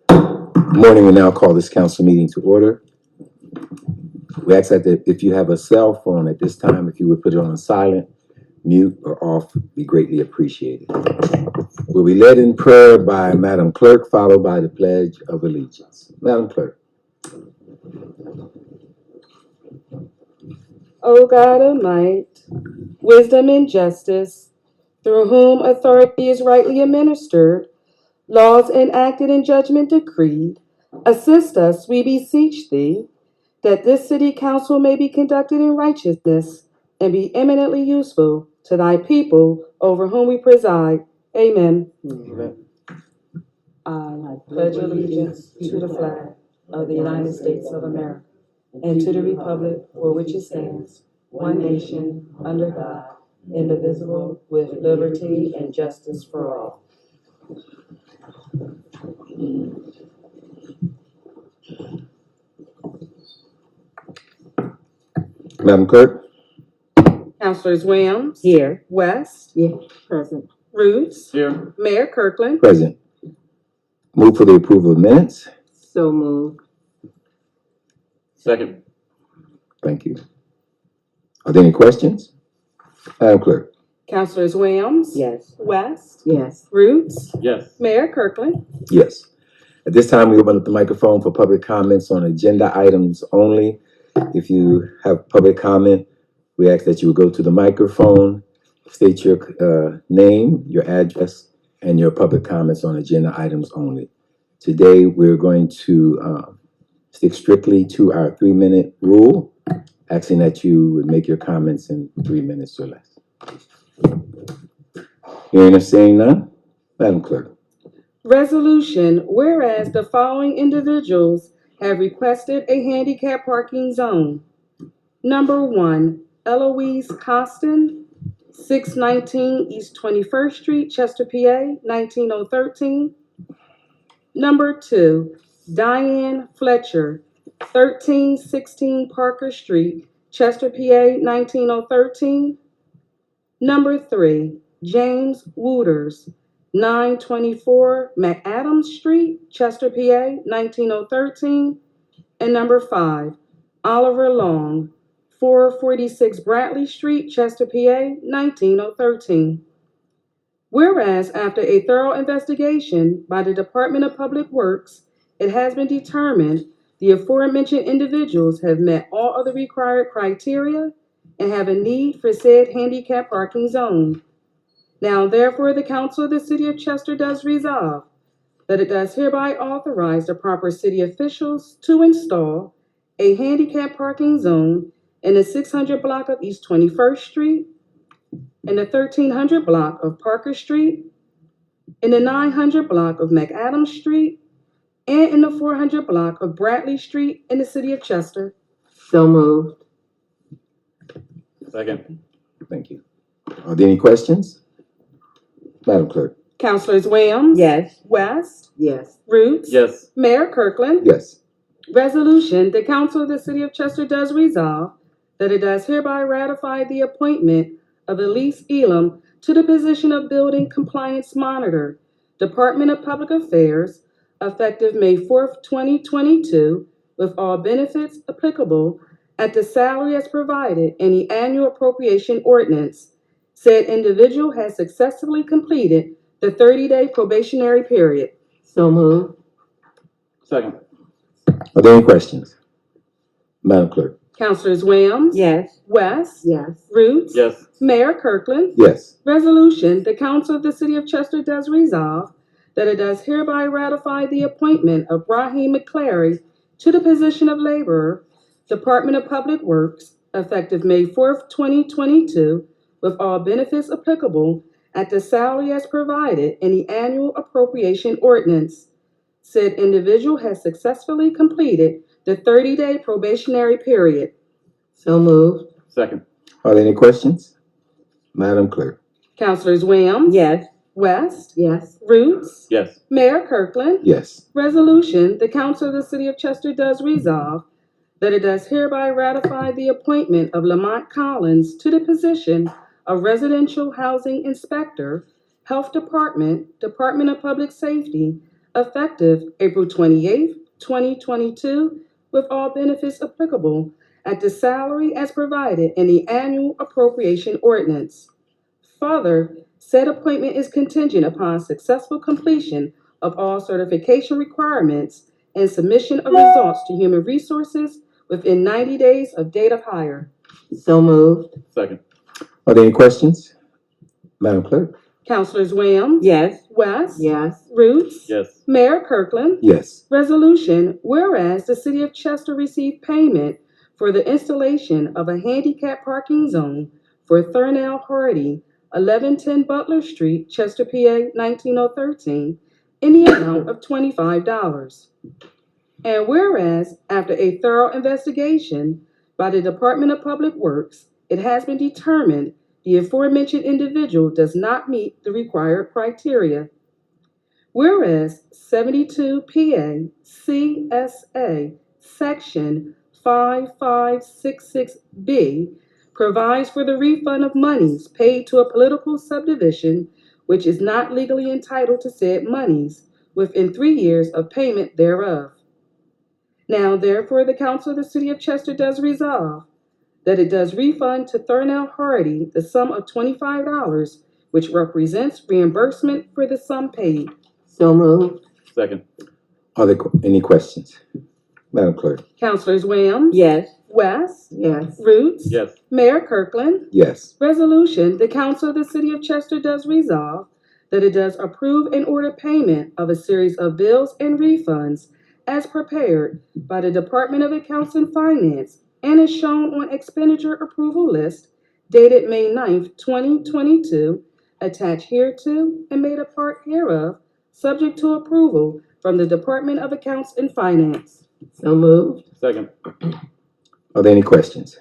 Good morning. We now call this council meeting to order. We ask that if you have a cell phone at this time, if you would put it on silent, mute, or off, be greatly appreciated. We'll be led in prayer by Madam Clerk, followed by the Pledge of Allegiance. Madam Clerk. O God of might, wisdom and justice, through whom authority is rightly administered, laws enacted and judgment decreed, assist us, we beseech thee, that this city council may be conducted in righteousness and be eminently useful to thy people over whom we preside. Amen. Amen. I pledge allegiance to the flag of the United States of America and to the republic for which it stands, one nation, under God, indivisible, with liberty and justice for all. Madam Clerk. Councilors Williams. Here. West. Yeah. Present. Roots. Here. Mayor Kirkland. Present. Move for the approval of minutes. So moved. Second. Thank you. Are there any questions? Madam Clerk. Councilors Williams. Yes. West. Yes. Roots. Yes. Mayor Kirkland. Yes. At this time, we open up the microphone for public comments on agenda items only. If you have public comment, we ask that you would go to the microphone, state your name, your address, and your public comments on agenda items only. Today, we're going to stick strictly to our 3-minute rule, asking that you would make your comments in 3 minutes or less. Hearing or seeing none, Madam Clerk. Resolution, whereas the following individuals have requested a handicap parking zone. Number 1, Eloise Costin, 619 East 21st Street, Chester, PA, 19013. Number 2, Diane Fletcher, 1316 Parker Street, Chester, PA, 19013. Number 3, James Wooters, 924 McAdams Street, Chester, PA, 19013. And number 5, Oliver Long, 446 Bradley Street, Chester, PA, 19013. Whereas after a thorough investigation by the Department of Public Works, it has been determined the aforementioned individuals have met all of the required criteria and have a need for said handicap parking zone. Now, therefore, the Council of the City of Chester does resolve that it does hereby authorize the proper city officials to install a handicap parking zone in the 600 block of East 21st Street, in the 1300 block of Parker Street, in the 900 block of McAdams Street, and in the 400 block of Bradley Street in the City of Chester. So moved. Second. Thank you. Are there any questions? Madam Clerk. Councilors Williams. Yes. West. Yes. Roots. Yes. Mayor Kirkland. Yes. Resolution, the Council of the City of Chester does resolve that it does hereby ratify the appointment of Elise Elam to the position of Building Compliance Monitor, Department of Public Affairs, effective May 4th, 2022, with all benefits applicable at the salary as provided in the annual appropriation ordinance. Said individual has successfully completed the 30-day probationary period. So moved. Second. Are there any questions? Madam Clerk. Councilors Williams. Yes. West. Yes. Roots. Yes. Mayor Kirkland. Yes. Resolution, the Council of the City of Chester does resolve that it does hereby ratify the appointment of Raheem McClary to the position of laborer, Department of Public Works, effective May 4th, 2022, with all benefits applicable at the salary as provided in the annual appropriation ordinance. Said individual has successfully completed the 30-day probationary period. So moved. Second. Are there any questions? Madam Clerk. Councilors Williams. Yes. West. Yes. Roots. Yes. Mayor Kirkland. Yes. Resolution, the Council of the City of Chester does resolve that it does hereby ratify the appointment of Lamont Collins to the position of Residential Housing Inspector, Health Department, Department of Public Safety, effective April 28th, 2022, with all benefits applicable at the salary as provided in the annual appropriation ordinance. Further, said appointment is contingent upon successful completion of all certification requirements and submission of results to Human Resources within 90 days of date of hire. So moved. Second. Are there any questions? Madam Clerk? Councilors Williams? Yes. West? Yes. Roots? Yes. Mayor Kirkland? Yes. Resolution, whereas the City of Chester received payment for the installation of a handicap parking zone for Thurnell Hardy, 1110 Butler Street, Chester, PA 19013, in the amount of $25. And whereas, after a thorough investigation by the Department of Public Works, it has been determined the aforementioned individual does not meet the required criteria. Whereas 72 PA CSA Section 5566B provides for the refund of monies paid to a political subdivision which is not legally entitled to said monies within 3 years of payment thereof. Now, therefore, the Council of the City of Chester does resolve that it does refund to Thurnell Hardy the sum of $25, which represents reimbursement for the sum paid. So moved. Second. Are there any questions? Madam Clerk? Councilors Williams? Yes. West? Yes. Roots? Yes. Mayor Kirkland? Yes. Resolution, the Council of the City of Chester does resolve that it does approve and order payment of a series of bills and refunds as prepared by the Department of Accounts and Finance and is shown on expenditure approval list dated May 9th, 2022, attached hereto and made a part hereof, subject to approval from the Department of Accounts and Finance. So moved. Second. Are there any questions?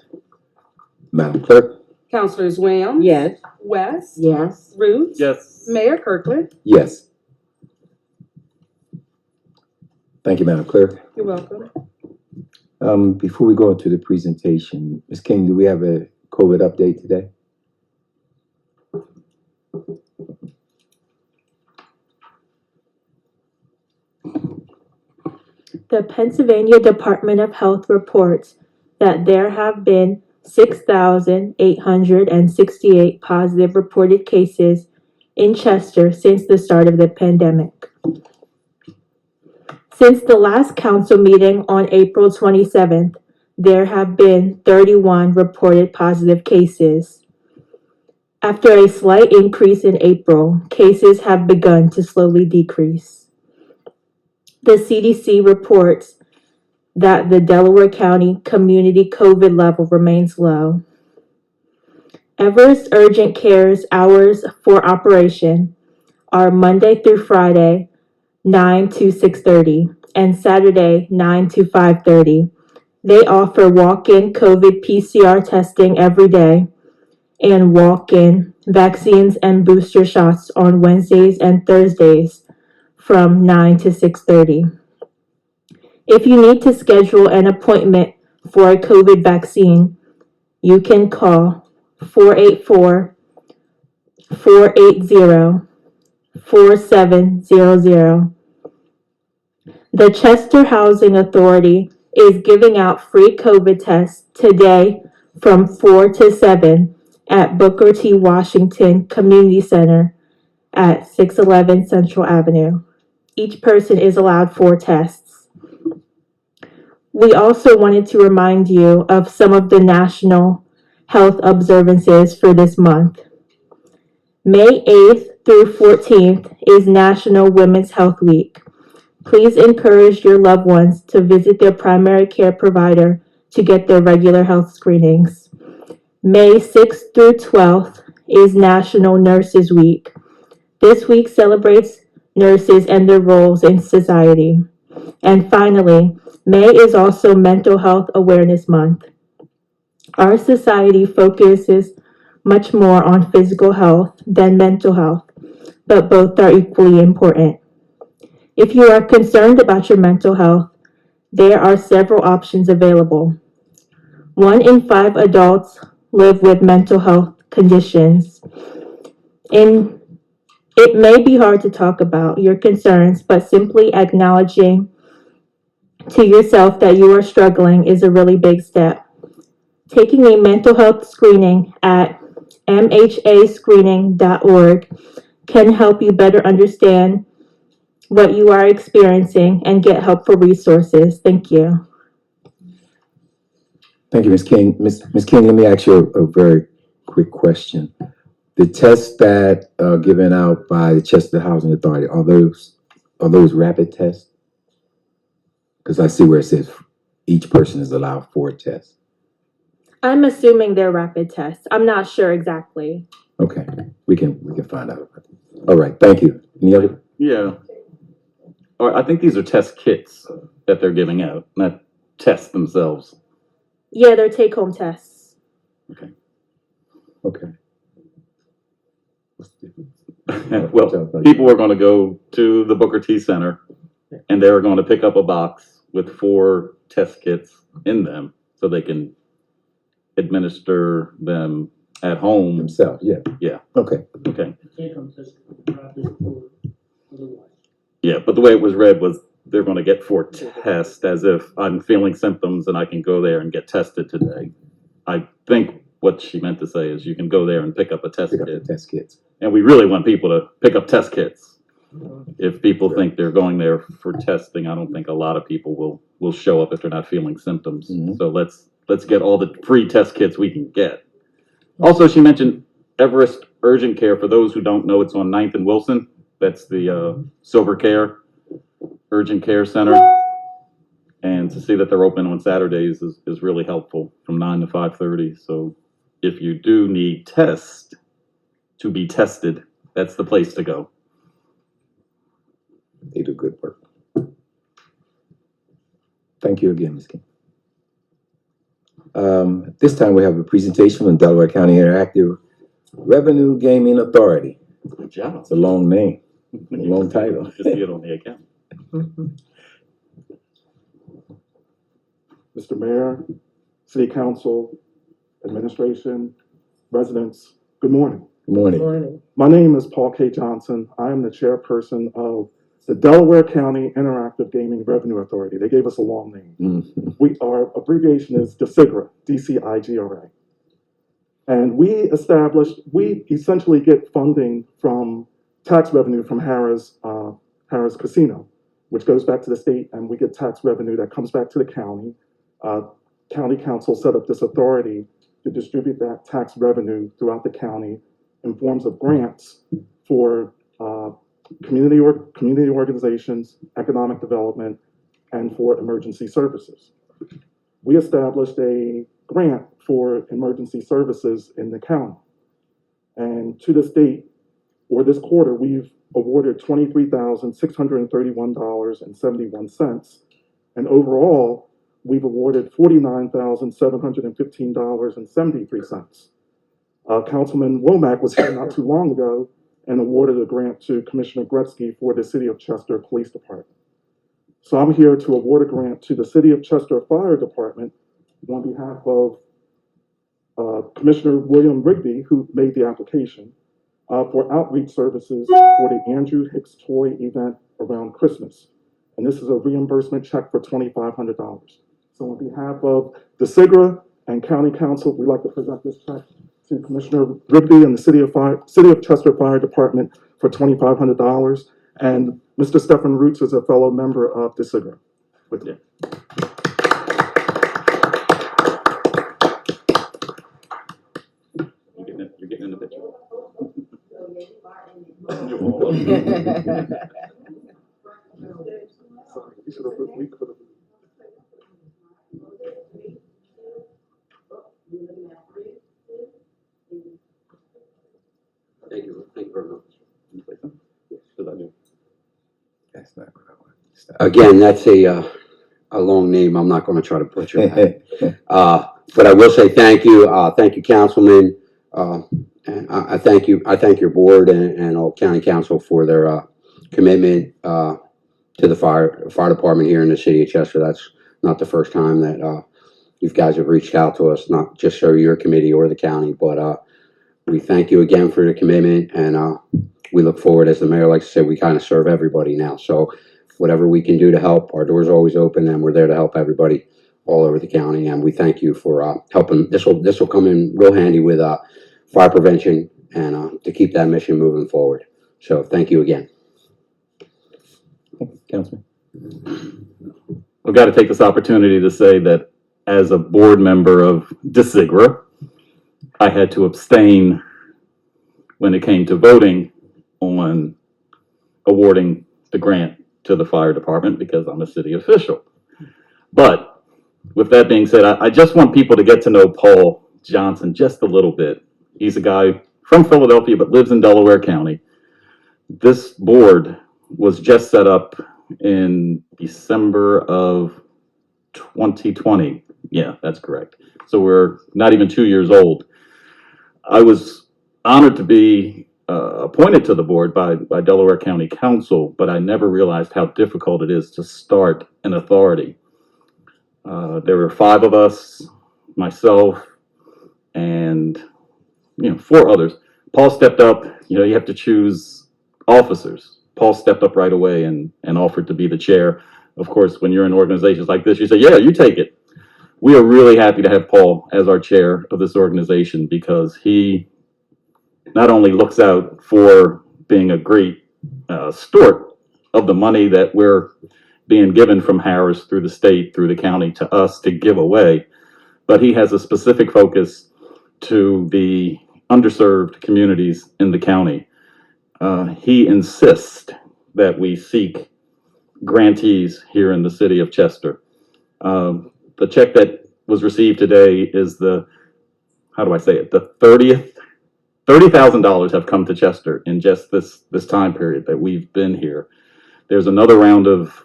Madam Clerk? Councilors Williams? Yes. West? Yes. Roots? Yes. Mayor Kirkland? Yes. Thank you, Madam Clerk. You're welcome. Before we go into the presentation, Ms. King, do we have a COVID update today? The Pennsylvania Department of Health reports that there have been 6,868 positive reported cases in Chester since the start of the pandemic. Since the last council meeting on April 27th, there have been 31 reported positive cases. After a slight increase in April, cases have begun to slowly decrease. The CDC reports that the Delaware County community COVID level remains low. Everest Urgent Care's hours for operation are Monday through Friday, 9 to 6:30, and Saturday, 9 to 5:30. They offer walk-in COVID PCR testing every day and walk-in vaccines and booster shots on Wednesdays and Thursdays from 9 to 6:30. If you need to schedule an appointment for a COVID vaccine, you can call 484-480-4700. The Chester Housing Authority is giving out free COVID tests today from 4 to 7 at Booker T. Washington Community Center at 611 Central Avenue. Each person is allowed 4 tests. We also wanted to remind you of some of the national health observances for this month. May 8th through 14th is National Women's Health Week. Please encourage your loved ones to visit their primary care provider to get their regular health screenings. May 6th through 12th is National Nurses Week. This week celebrates nurses and their roles in society. And finally, May is also Mental Health Awareness Month. Our society focuses much more on physical health than mental health, but both are equally important. If you are concerned about your mental health, there are several options available. 1 in 5 adults live with mental health conditions. In It may be hard to talk about your concerns, but simply acknowledging to yourself that you are struggling is a really big step. Taking a mental health screening at mhascreening.org can help you better understand what you are experiencing and get helpful resources. Thank you. Thank you, Ms. King. Ms. King, let me ask you a very quick question. The tests that are given out by the Chester Housing Authority, are those rapid tests? Because I see where it says each person is allowed 4 tests. I'm assuming they're rapid tests. I'm not sure exactly. Okay, we can find out. All right, thank you. Any other? Yeah. Or I think these are test kits that they're giving out, not tests themselves. Yeah, they're take-home tests. Okay. What's the difference? Well, people are going to go to the Booker T Center and they're going to pick up a box with 4 test kits in them so they can administer them at home. Themselves, yeah. Yeah. Okay. Okay. Yeah, but the way it was read was they're going to get 4 tests as if I'm feeling symptoms and I can go there and get tested today. I think what she meant to say is you can go there and pick up a test Pick up the kit. test kits. And we really want people to pick up test kits. If people think they're going there for testing, I don't think a lot of people will show up if they're not feeling symptoms. Mhm. So let's get all the free test kits we can get. Also, she mentioned Everest Urgent Care. For those who don't know, it's on 9th and Wilson. That's the Silver Care Urgent Care Center. And to see that they're open on Saturdays is really helpful from 9 to 5:30. So if you do need tests to be tested, that's the place to go. They do good work. Thank you again, Ms. King. This time we have a presentation from Delaware County Interactive Revenue Gaming Authority. Good job. It's a long name, a long title. Just see it on the account. Mr. Mayor, City Council, Administration, residents, good morning. Good morning. Morning. My name is Paul K. Johnson. I am the chairperson of the Delaware County Interactive Gaming Revenue Authority. They gave us a long name. Mhm. Our abbreviation is DCIGRA, DCIGRA. And we essentially get funding from tax revenue from Harrah's Casino, which goes back to the state, and we get tax revenue that comes back to the county. County Council set up this authority to distribute that tax revenue throughout the county in forms of grants for community organizations, economic development, and for emergency services. We established a grant for emergency services in the county. And to this date, or this quarter, we've awarded $23,631.71. And overall, we've awarded $49,715.73. Councilman Womack was here not too long ago and awarded a grant to Commissioner Gretzky for the City of Chester Police Department. So I'm here to award a grant to the City of Chester Fire Department on behalf of Commissioner William Rigby, who made the application, for outreach services for the Andrew Hicks Toy event around Christmas. And this is a reimbursement check for $2,500. So on behalf of the SIGRA and County Council, we'd like to present this check to Commissioner Rigby and the City of Chester Fire Department for $2,500. And Mr. Stephen Roots is a fellow member of the SIGRA. With you. You're getting in the picture. Thank you very much. That's not what I want. Stop. Again, that's a long name. I'm not going to try to butcher that. But I will say thank you. Thank you, Councilman. And I thank you. I thank your board and all county council for their commitment to the fire department here in the city of Chester. That's not the first time that you guys have reached out to us, not just for your committee or the county, but we thank you again for the commitment, and we look forward, as the mayor likes to say, we kind of serve everybody now. So whatever we can do to help, our door's always open, and we're there to help everybody all over the county. And we thank you for helping. This will come in real handy with fire prevention and to keep that mission moving forward. So thank you again. Councilman? I've got to take this opportunity to say that as a board member of DeSigra, I had to abstain when it came to voting on awarding the grant to the fire department because I'm a city official. But with that being said, I just want people to get to know Paul Johnson just a little bit. He's a guy from Philadelphia but lives in Delaware County. This board was just set up in December of 2020. Yeah, that's correct. So we're not even 2 years old. I was honored to be appointed to the board by Delaware County Council, but I never realized how difficult it is to start an authority. There were 5 of us, myself, and 4 others. Paul stepped up. You have to choose officers. Paul stepped up right away and offered to be the chair. Of course, when you're in organizations like this, you say, yeah, you take it. We are really happy to have Paul as our chair of this organization because he not only looks out for being a great steward of the money that we're being given from Harris through the state, through the county to us to give away, but he has a specific focus to the underserved communities in the county. He insists that we seek grantees here in the city of Chester. The check that was received today is the $30,000 have come to Chester in just this time period that we've been here. There's another round of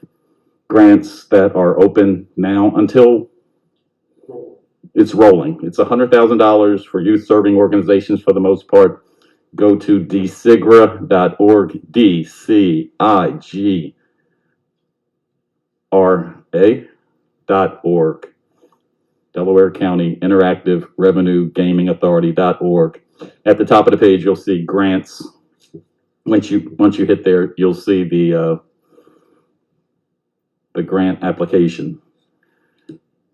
grants that are open now until it's rolling. It's $100,000 for youth serving organizations for the most part. Go to dcigra.org, DCIGRA.org. Delaware County Interactive Revenue Gaming Authority.org. At the top of the page, you'll see grants. Once you hit there, you'll see the grant application.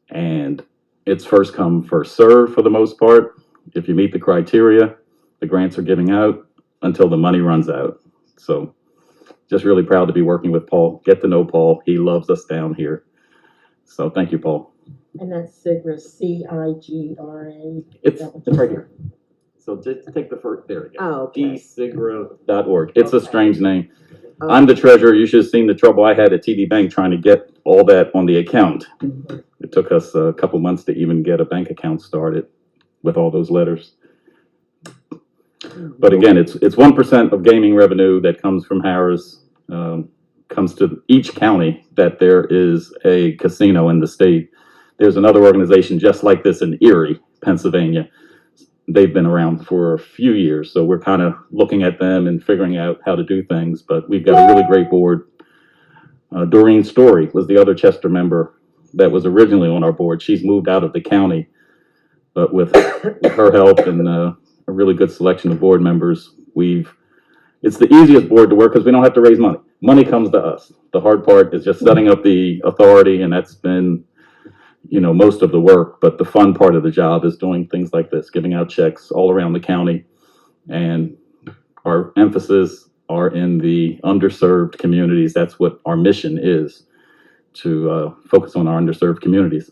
And it's first come, first served for the most part. If you meet the criteria, the grants are giving out until the money runs out. So just really proud to be working with Paul. Get to know Paul. He loves us down here. So thank you, Paul. And that's Cigra, C-I-G-R-A. It's right here. So just take the first, there we go. Oh, okay. dcigra.org. It's a Okay. strange name. Oh. I'm the treasurer. You should have seen the trouble I had at TD Bank trying to get all that on the account. It took us a couple months to even get a bank account started with all those letters. But again, it's 1% of gaming revenue that comes from Harris, comes to each county that there is a casino in the state. There's another organization just like this in Erie, Pennsylvania. They've been around for a few years, so we're kind of looking at them and figuring out how to do things. But we've got a really great board. Doreen Story was the other Chester member that was originally on our board. She's moved out of the county, but with her help and a really good selection of board members, it's the easiest board to work because we don't have to raise money. Money comes to us. The hard part is just setting up the authority, and that's been most of the work, but the fun part of the job is doing things like this, giving out checks all around the county. And our emphasis are in the underserved communities. That's what our mission is, to focus on our underserved communities.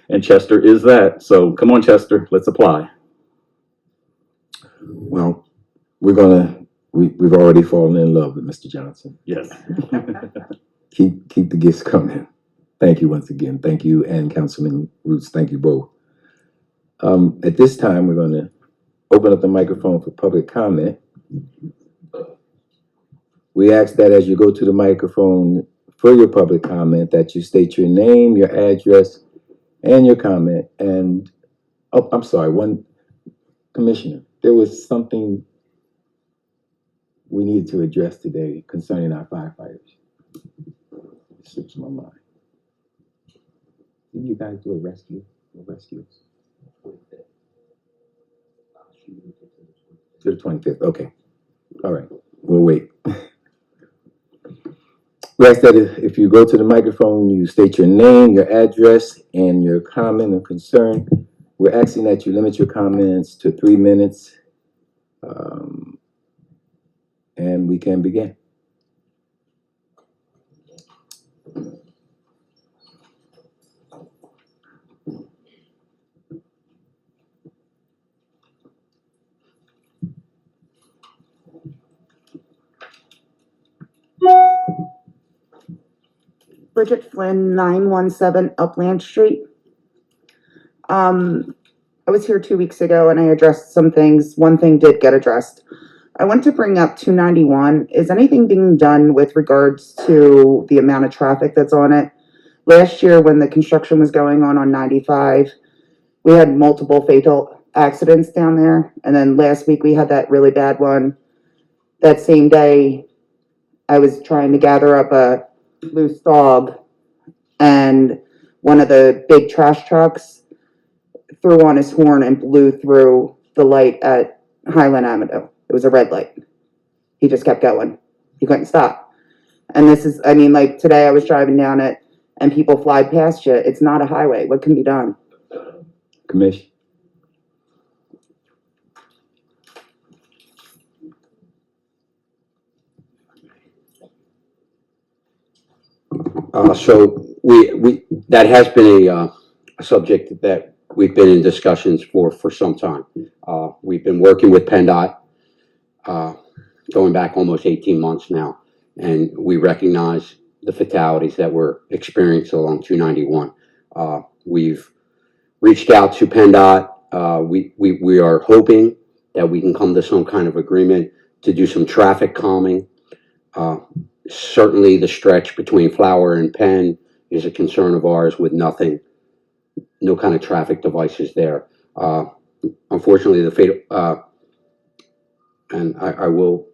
And Chester is that. So come on, Chester, let's apply. Well, we've already fallen in love with Mr. Johnson. Yes. Keep the gifts coming. Thank you once again. Thank you, and Councilman Roots. Thank you both. At this time, we're going to open up the microphone for public comment. We ask that as you go to the microphone for your public comment, that you state your name, your address, and your comment. And, I'm sorry, one commissioner, there was something we needed to address today concerning our firefighters. It slips my mind. Didn't you guys do a rescue? To the 25th, okay. All right. We'll wait. We ask that if you go to the microphone, you state your name, your address, and your comment or concern. We're asking that you limit your comments to 3 minutes, and we can begin. Bridget Flynn, 917 Upland Street. I was here 2 weeks ago and I addressed some things. One thing did get addressed. I want to bring up 291. Is anything being done with regards to the amount of traffic that's on it? Last year, when the construction was going on 95, we had multiple fatal accidents down there. And then last week, we had that really bad one. That same day, I was trying to gather up a loose dog, and one of the big trash trucks threw on his horn and blew through the light at Highland Avenue. It was a red light. He just kept going. He couldn't stop. And this is, I mean, like today I was driving down it and people fly past you. It's not a highway. What can be done? Commission. So that has been a subject that we've been in discussions for some time. We've been working with PennDOT, going back almost 18 months now, and we recognize the fatalities that were experienced along 291. We've reached out to PennDOT. We are hoping that we can come to some kind of agreement to do some traffic calming. Certainly the stretch between Flower and Penn is a concern of ours with no kind of traffic devices there. Unfortunately, the fatal, and I will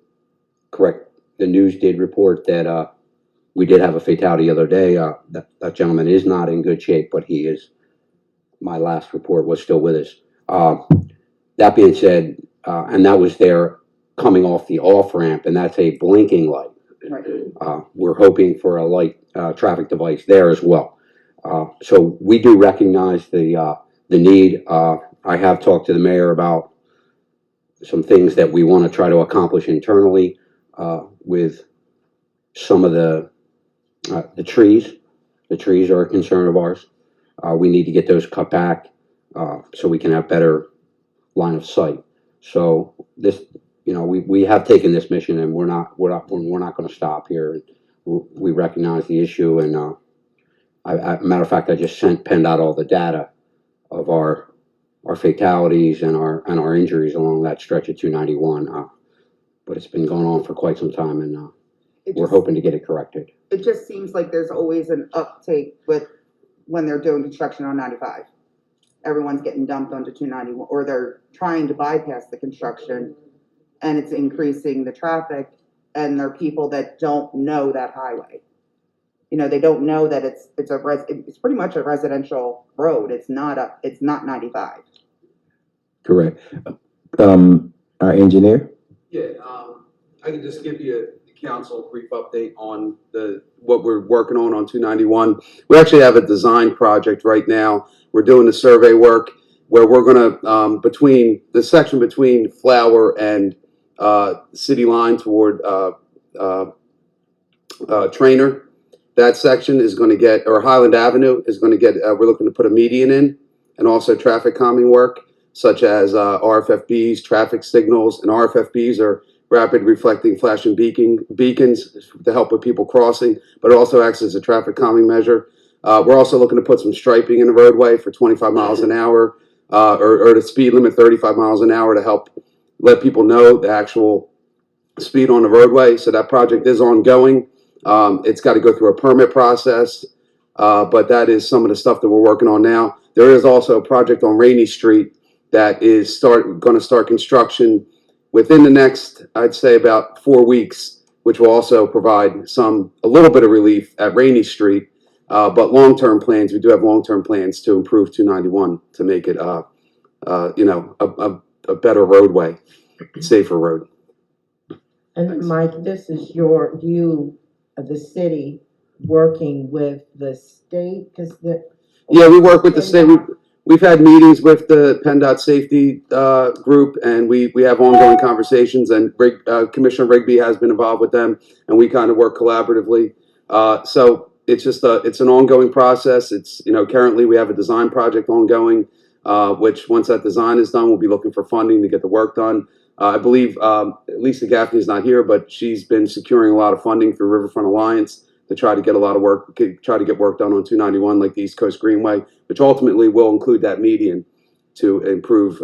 correct, the news did report that we did have a fatality the other day. That gentleman is not in good shape, but he is, my last report was still with us. That being said, and that was there coming off the off-ramp, and that's a blinking light. Right. We're hoping for a light traffic device there as well. So we do recognize the need. I have talked to the mayor about some things that we want to try to accomplish internally with some of the trees. The trees are a concern of ours. We need to get those cut back so we can have better line of sight. So this, you know, we have taken this mission, and we're not going to stop here. We recognize the issue, and matter of fact, I just sent PennDOT all the data of our fatalities and our injuries along that stretch of 291. But it's been going on for quite some time, and we're hoping to get it corrected. It just seems like there's always an uptake with when they're doing construction on 95. Everyone's getting dumped onto 291, or they're trying to bypass the construction, and it's increasing the traffic, and there are people that don't know that highway. You know, they don't know that it's pretty much a residential road. It's not 95. Correct. Our engineer. Yeah, I can just give you the council a brief update on what we're working on 291. We actually have a design project right now. We're doing the survey work where we're gonna, between the section between Flower and city line toward Trainer, that section is going to get, or Highland Avenue is going to get, we're looking to put a median in, and also traffic calming work, such as RFFBs, traffic signals, and RFFBs are rapid reflecting flashing beacons to help with people crossing, but it also acts as a traffic calming measure. We're also looking to put some striping in the roadway for 25 miles an hour, or the speed limit 35 miles an hour to help let people know the actual speed on the roadway. So that project is ongoing. It's got to go through a permit process, but that is some of the stuff that we're working on now. There is also a project on Rainey Street that is going to start construction within the next, I'd say, about 4 weeks, which will also provide a little bit of relief at Rainey Street. But long-term plans, we do have long-term plans to improve 291 to make it, a better roadway, safer road. And Mike, this is you, the city, working with the state, because the. Yeah, we work with the state. We've had meetings with the PennDOT safety group, and we have ongoing conversations. And Commissioner Rigby has been involved with them, and we kind of work collaboratively. So it's just it's an ongoing process. It's currently we have a design project ongoing, which once that design is done, we'll be looking for funding to get the work done. I believe Lisa Gaffney's not here, but she's been securing a lot of funding through Riverfront Alliance to try to get a lot of work, try to get work done on 291, like the East Coast Greenway, which ultimately will include that median to improve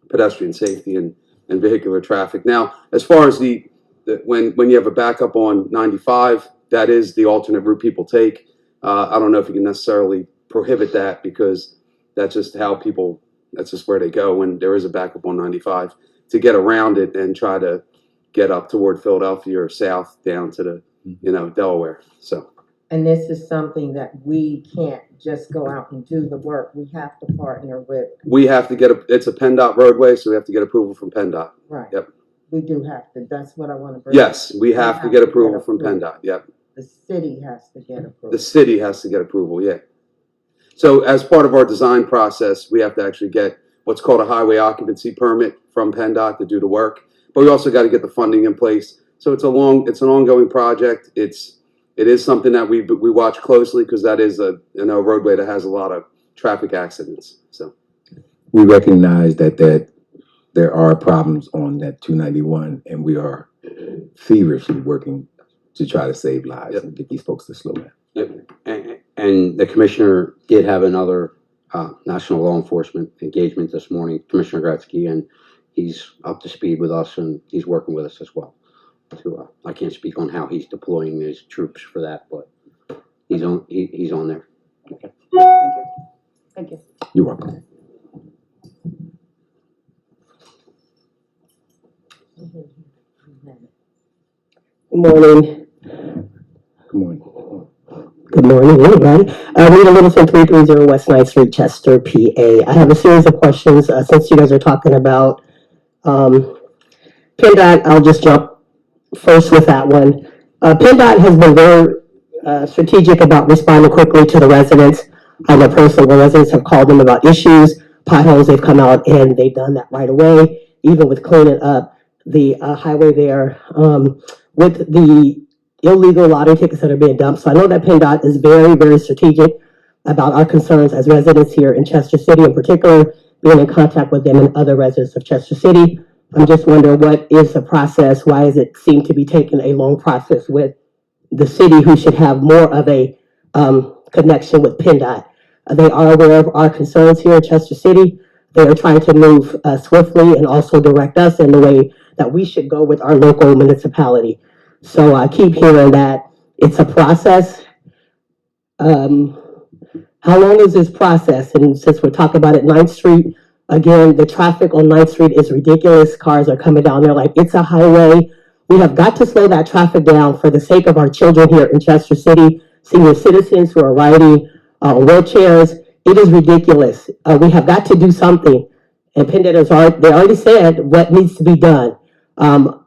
pedestrian safety and vehicular traffic. Now, as far as when you have a backup on 95, that is the alternate route people take. I don't know if you can necessarily prohibit that because that's just that's just where they go when there is a backup on 95 to get around it and try to get up toward Philadelphia or south down to the Delaware. So. And this is something that we can't just go out and do the work. We have to partner with. We have to it's a PennDOT roadway, so we have to get approval from PennDOT. Right. Yep. We do have to. That's what I want to bring. Yes, we have to get approval from PennDOT. Yep. The city has to get approval. The city has to get approval, yeah. So as part of our design process, we have to actually get what's called a highway occupancy permit from PennDOT to do the work. But we also got to get the funding in place. So it's an ongoing project. It is something that we watch closely because that is a roadway that has a lot of traffic accidents. So We recognize that there are problems on that 291, and we are feverishly working to try to save lives and get these folks to slow down. Yep. And the commissioner did have another national law enforcement engagement this morning, Commissioner Gretzky, and he's up to speed with us and he's working with us as well. I can't speak on how he's deploying his troops for that, but he's on there. Thank you. You're welcome. Good morning. Good morning. Good morning, everybody. Rita Littleton, 330 West 9th Street, Chester, PA. I have a series of questions since you guys are talking about PennDOT. I'll just jump first with that one. PennDOT has been very strategic about responding quickly to the residents. I know personally where residents have called them about issues, potholes, they've come out and they've done that right away, even with cleaning up the highway there with the illegal lottery tickets that are being dumped. So I know that PennDOT is very, very strategic about our concerns as residents here in Chester City, in particular, being in contact with them and other residents of Chester City. I'm just wondering, what is the process? Why does it seem to be taking a long process with the city, who should have more of a connection with PennDOT? They are aware of our concerns here in Chester City. They are trying to move swiftly and also direct us in the way that we should go with our local municipality. So I keep hearing that it's a process. How long is this process? And since we're talking about it, 9th Street, again, the traffic on 9th Street is ridiculous. Cars are coming down there like it's a highway. We have got to slow that traffic down for the sake of our children here in Chester City, senior citizens who are riding wheelchairs. It is ridiculous. We have got to do something. And PennDOT they already said what needs to be done.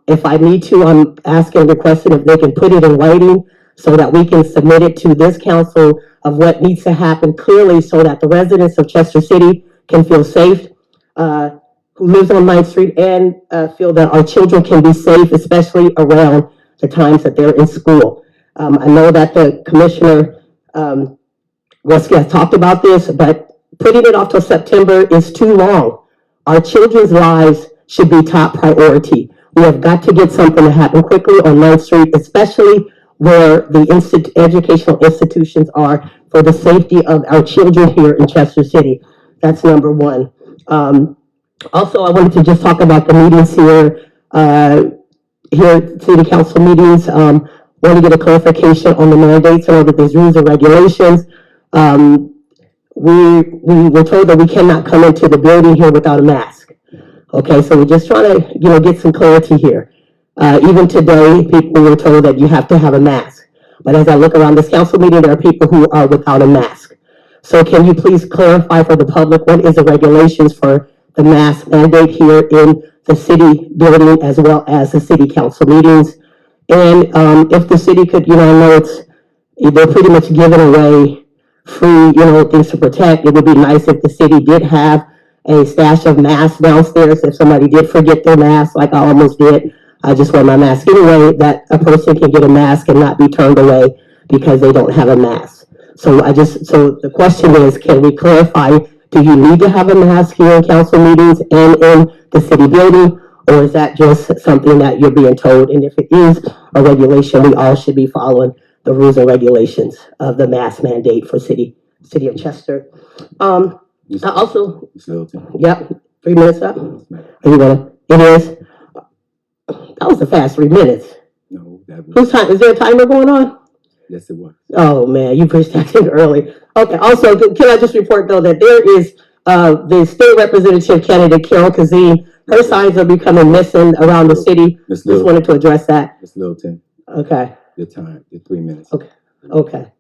If I need to, I'm asking, requesting if they can put it in writing so that we can submit it to this council of what needs to happen clearly so that the residents of Chester City can feel safe, who lives on 9th Street, and feel that our children can be safe, especially around the times that they're in school. I know that the Commissioner Gretzky has talked about this, but putting it off till September is too long. Our children's lives should be top priority. We have got to get something to happen quickly on 9th Street, especially where the educational institutions are, for the safety of our children here in Chester City. That's number one. Also, I wanted to just talk about the meetings here, city council meetings. Want to get a clarification on the mandates. I know that there's rules and regulations. We were told that we cannot come into the building here without a mask. Okay, so we're just trying to, get some clarity here. Even today, people were told that you have to have a mask. But as I look around this council meeting, there are people who are without a mask. So can you please clarify for the public what is the regulations for the mask mandate here in the city building as well as the city council meetings. And if the city could, I know they're pretty much giving away free, things to protect. It would be nice if the city did have a stash of masks downstairs. If somebody did forget their mask, like I almost did, I just wear my mask anyway, that a person can get a mask and not be turned away because they don't have a mask. So so the question is, can we clarify, do you need to have a mask here in council meetings and in the city building? Or is that just something that you're being told? And if it is a regulation, we all should be following the rules and regulations of the mask mandate for city of Chester. Ms. I also, Ms. Littleton. yep, 3 minutes up. Yes, ma'am. Are you gonna, it is, that was a fast 3 minutes. No, that Whose was, time, is there a timer going on? yes, it was. Oh, man, you pushed that thing early. Okay, also, can I just report though that there is, the state representative candidate Carol Kazee, her signs are becoming missing around the city. Ms. Just Littleton, wanted to address that. Ms. Littleton, Okay, your time, your 3 minutes. Okay. okay.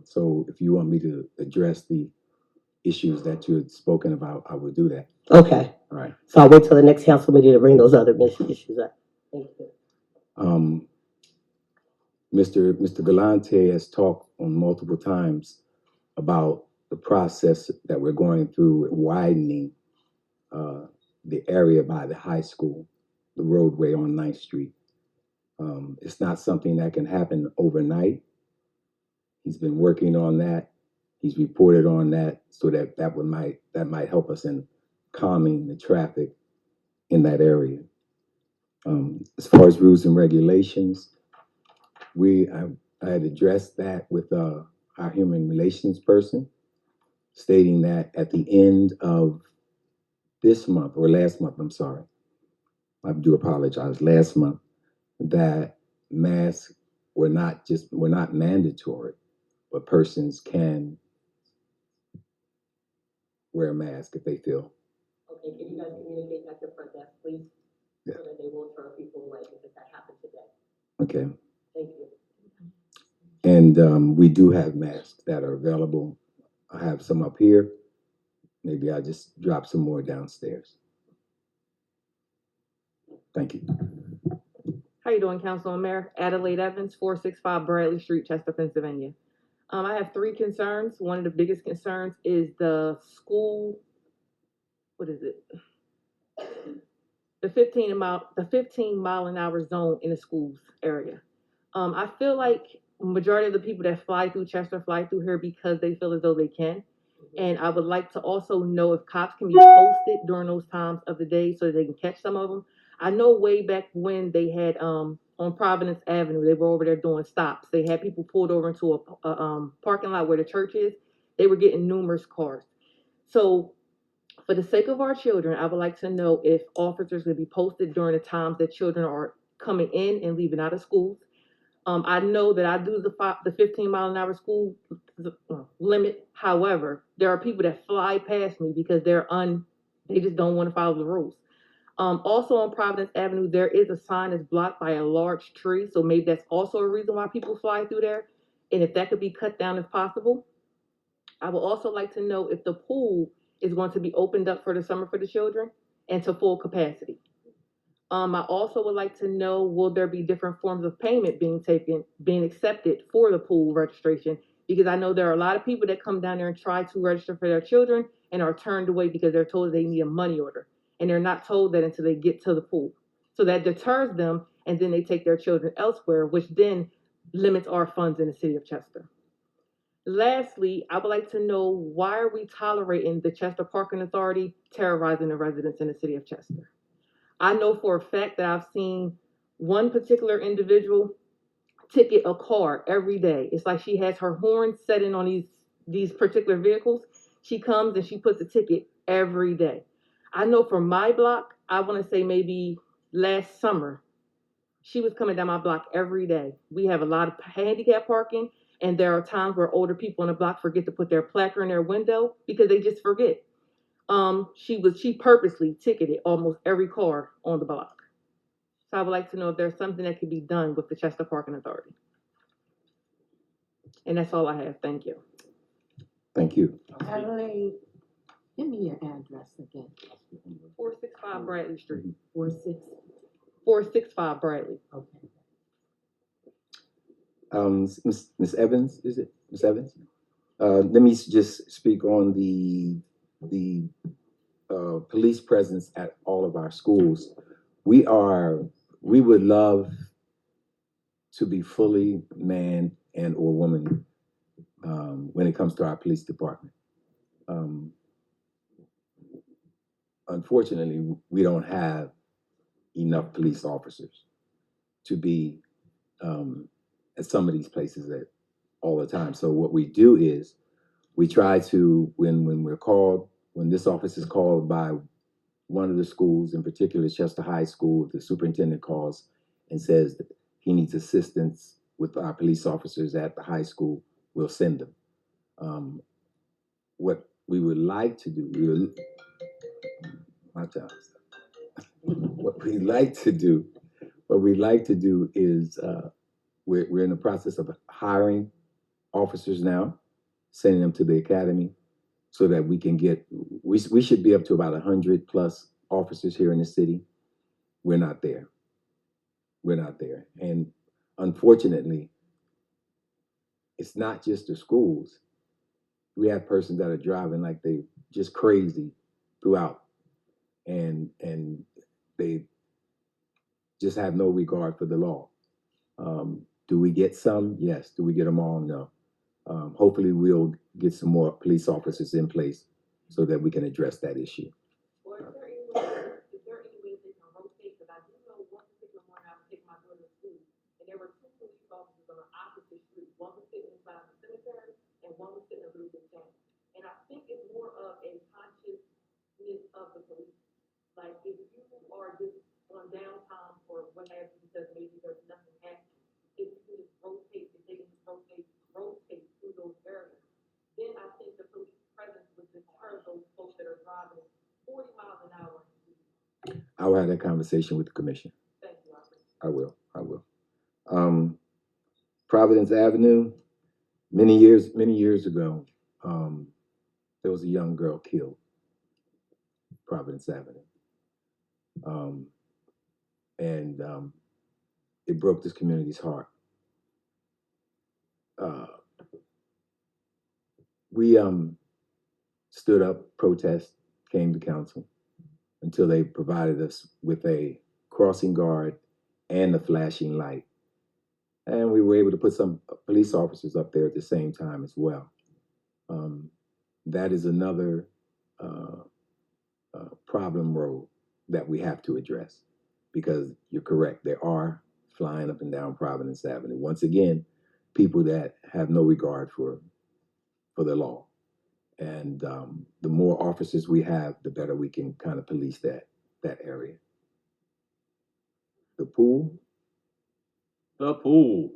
So if you want me to address the issues that you had spoken about, I will do that. Okay, All right. so I'll wait till the next council meeting to bring those other issues up. Thank you. Mr. Galante has talked on multiple times about the process that we're going through with widening the area by the high school, the roadway on 9th Street. It's not something that can happen overnight. He's been working on that. He's reported on that, so that might help us in calming the traffic in that area. As far as rules and regulations, I had addressed that with our human relations person, stating that at the end of this month, or last month, I'm sorry, I do apologize, last month, that masks were not mandatory, but persons can wear a mask if they feel. Okay, can you guys communicate at the front desk, please? Yeah. So that they won't turn people away if that happened today. Okay. Thank you. And we do have masks that are available. I have some up here. Maybe I'll just drop some more downstairs. Thank you. How you doing, Councilman Mayor? Adelaide Evans, 465 Bradley Street, Chester, Pennsylvania. I have 3 concerns. One of the biggest concerns is the school, what is it? The 15 mile an hour zone in the schools area. I feel like majority of the people that fly through Chester fly through here because they feel as though they can. And I would like to also know if cops can be posted during those times of the day so that they can catch some of them. I know way back when they had on Providence Avenue, they were over there doing stops. They had people pulled over into a parking lot where the church is. They were getting numerous cars. So for the sake of our children, I would like to know if officers will be posted during the times that children are coming in and leaving out of schools. I know that I do the 15 mile an hour school limit. However, there are people that fly past me because they just don't want to follow the rules. Also on Providence Avenue, there is a sign that's blocked by a large tree. So maybe that's also a reason why people fly through there. And if that could be cut down if possible. I would also like to know if the pool is going to be opened up for the summer for the children and to full capacity. I also would like to know, will there be different forms of payment being accepted for the pool registration? Because I know there are a lot of people that come down there and try to register for their children and are turned away because they're told they need a money order. And they're not told that until they get to the pool. So that deters them, and then they take their children elsewhere, which then limits our funds in the city of Chester. Lastly, I would like to know, why are we tolerating the Chester Parking Authority terrorizing the residents in the city of Chester? I know for a fact that I've seen one particular individual ticket a car every day. It's like she has her horn set in on these particular vehicles. She comes and she puts a ticket every day. I know for my block, I want to say maybe last summer, she was coming down my block every day. We have a lot of handicap parking, and there are times where older people on the block forget to put their placard in their window because they just forget. She purposely ticketed almost every car on the block. So I would like to know if there's something that could be done with the Chester Parking Authority. And that's all I have. Thank you. Thank you. Adelaide, Give me your address again. 465 Bradley Street. 465 Bradley. Okay. Ms. Evans, is it? Ms. Evans? Let me just speak on the police presence at all of our schools. We would love to be fully manned and or woman when it comes to our police department. Unfortunately, we don't have enough police officers to be at some of these places at all the time. So what we do is we try to, when we're called, when this office is called by one of the schools, in particular Chester High School, the superintendent calls and says that he needs assistance with our police officers at the high school, we'll send them. What we would like to do, what we like to do is we're in the process of hiring officers now, sending them to the academy so that we can get, we should be up to about 100 plus officers here in the city. We're not there. And unfortunately, it's not just the schools. We have persons that are driving like they just crazy throughout. And they just have no regard for the law. Do we get some? Yes. Do we get them all? No. Hopefully we'll get some more police officers in place so that we can address that issue. Or is there any way they can rotate? Because I do know one particular morning I was taking my daughter to school, and there were two police officers on the opposite street. One was sitting inside the cemetery, and one was sitting a little bit down. And I think it's more of a consciousness of the police. Like if you are just on downtime or what have you, because maybe there's nothing happening, if you can just rotate, if they can just rotate through those areas, then I think the police presence would deter those folks that are driving 40 miles an hour. I will have that conversation with the commission. Thank you. I will. Providence Avenue, many years ago, there was a young girl killed. Providence Avenue. It broke this community's heart. We stood up, protest, came to council until they provided us with a crossing guard and a flashing light. And we were able to put some police officers up there at the same time as well. That is another problem road that we have to address, because you're correct, there are flying up and down Providence Avenue. Once again, people that have no regard for the law. And the more officers we have, the better we can kind of police that area. The pool. The pool.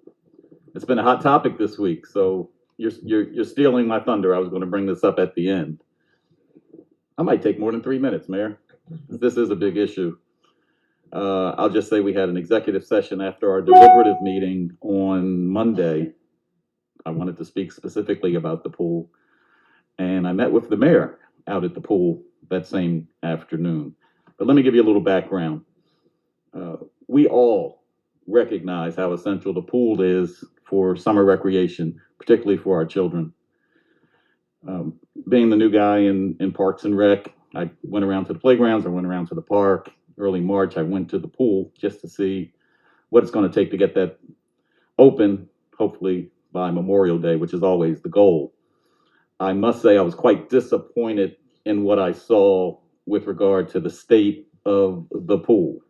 It's been a hot topic this week, so you're stealing my thunder. I was going to bring this up at the end. I might take more than 3 minutes, Mayor. This is a big issue. I'll just say we had an executive session after our deliberative meeting on Monday. I wanted to speak specifically about the pool, and I met with the mayor out at the pool that same afternoon. But let me give you a little background. We all recognize how essential the pool is for summer recreation, particularly for our children. Being the new guy in Parks and Rec, I went around to the playgrounds, I went around to the park. Early March, I went to the pool just to see what it's going to take to get that open, hopefully by Memorial Day, which is always the goal. I must say I was quite disappointed in what I saw with regard to the state of the pool.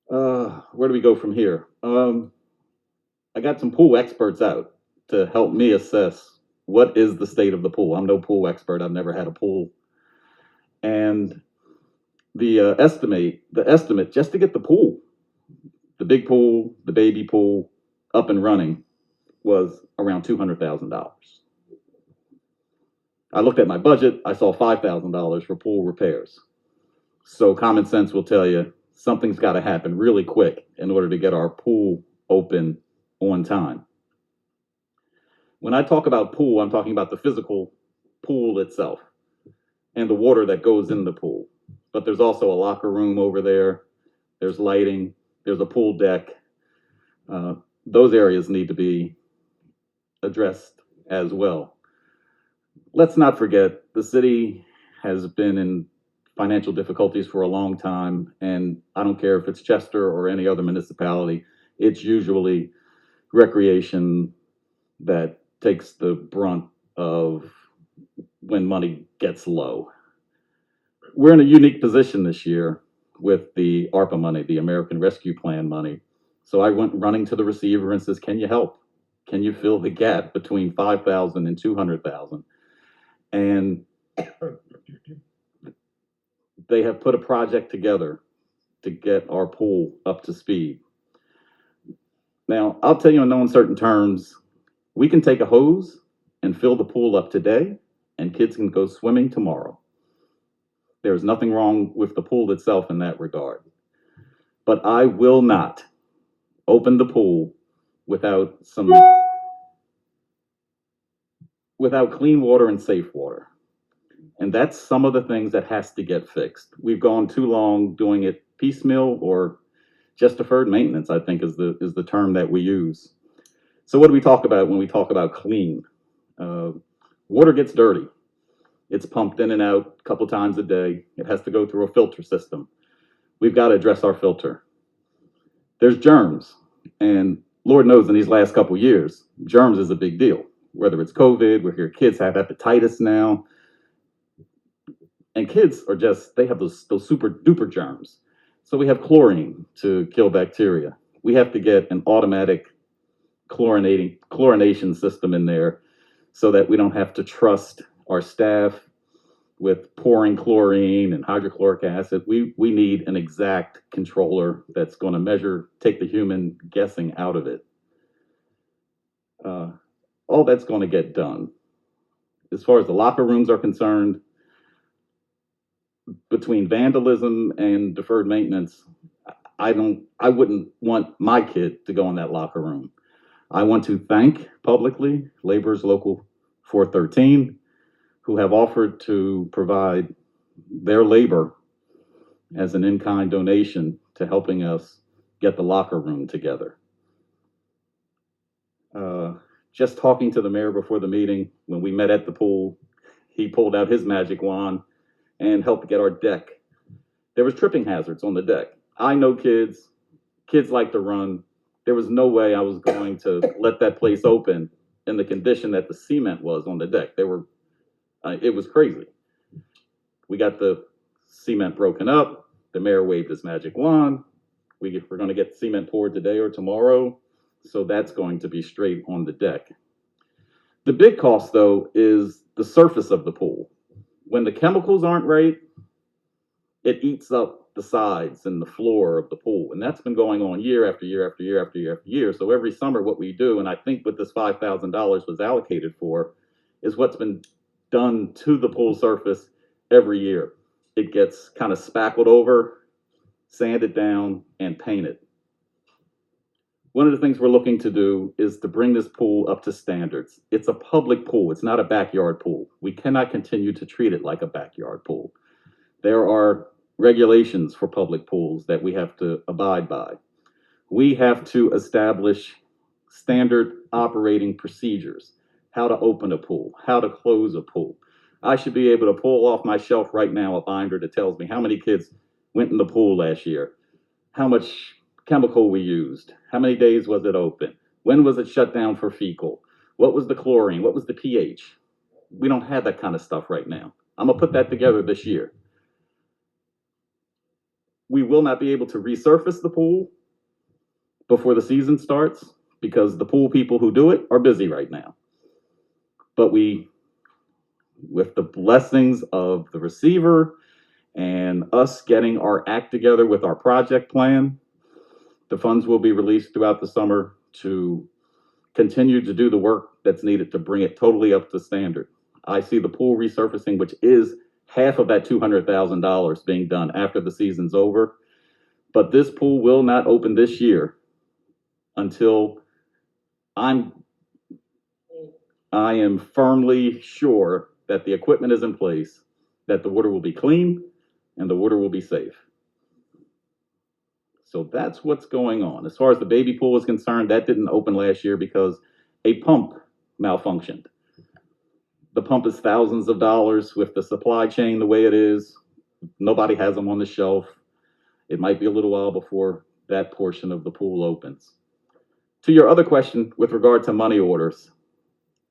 Where do we go from here? I got some pool experts out to help me assess what is the state of the pool. I'm no pool expert. I've never had a pool. And the estimate just to get the pool, the big pool, the baby pool up and running was around $200,000. I looked at my budget. I saw $5,000 for pool repairs. So common sense will tell you something's got to happen really quick in order to get our pool open on time. When I talk about pool, I'm talking about the physical pool itself and the water that goes in the pool. But there's also a locker room over there. There's lighting. There's a pool deck. Those areas need to be addressed as well. Let's not forget, the city has been in financial difficulties for a long time, and I don't care if it's Chester or any other municipality, it's usually recreation that takes the brunt of when money gets low. We're in a unique position this year with the ARPA money, the American Rescue Plan money. So I went running to the receiver and says, can you help? Can you fill the gap between 5,000 and 200,000? And they have put a project together to get our pool up to speed. Now, I'll tell you in no uncertain terms, we can take a hose and fill the pool up today, and kids can go swimming tomorrow. There's nothing wrong with the pool itself in that regard. But I will not open the pool without clean water and safe water. And that's some of the things that has to get fixed. We've gone too long doing it piecemeal, or just deferred maintenance, I think is the term that we use. So what do we talk about when we talk about clean? Water gets dirty. It's pumped in and out a couple times a day. It has to go through a filter system. We've got to address our filter. There's germs, and Lord knows in these last couple years, germs is a big deal. Whether it's COVID, we hear kids have hepatitis now, and kids are they have those super duper germs. So we have chlorine to kill bacteria. We have to get an automatic chlorination system in there so that we don't have to trust our staff with pouring chlorine and hydrochloric acid. We need an exact controller that's going to measure, take the human guessing out of it. All that's going to get done. As far as the locker rooms are concerned, between vandalism and deferred maintenance, I wouldn't want my kid to go in that locker room. I want to thank publicly Laborers Local 413, who have offered to provide their labor as an in-kind donation to helping us get the locker room together. Just talking to the mayor before the meeting, when we met at the pool, he pulled out his magic wand and helped get our deck. There was tripping hazards on the deck. I know kids like to run. There was no way I was going to let that place open in the condition that the cement was on the deck. It was crazy. We got the cement broken up. The mayor waved his magic wand. We're going to get cement poured today or tomorrow. So that's going to be straight on the deck. The big cost, though, is the surface of the pool. When the chemicals aren't right, it eats up the sides and the floor of the pool. And that's been going on year after year after year after year after year. So every summer what we do, and I think what this $5,000 was allocated for, is what's been done to the pool surface every year. It gets kind of spackled over, sanded down, and painted. One of the things we're looking to do is to bring this pool up to standards. It's a public pool. It's not a backyard pool. We cannot continue to treat it like a backyard pool. There are regulations for public pools that we have to abide by. We have to establish standard operating procedures, how to open a pool, how to close a pool. I should be able to pull off my shelf right now a binder that tells me how many kids went in the pool last year, how much chemical we used, how many days was it open, when was it shut down for fecal, what was the chlorine, what was the pH. We don't have that kind of stuff right now. I'm gonna put that together this year. We will not be able to resurface the pool before the season starts because the pool people who do it are busy right now. But with the blessings of the receiver and us getting our act together with our project plan, the funds will be released throughout the summer to continue to do the work that's needed to bring it totally up to standard. I see the pool resurfacing, which is half of that $200,000 being done after the season's over. But this pool will not open this year until I am firmly sure that the equipment is in place, that the water will be clean, and the water will be safe. So that's what's going on. As far as the baby pool is concerned, that didn't open last year because a pump malfunctioned. The pump is thousands of dollars with the supply chain the way it is. Nobody has them on the shelf. It might be a little while before that portion of the pool opens. To your other question with regard to money orders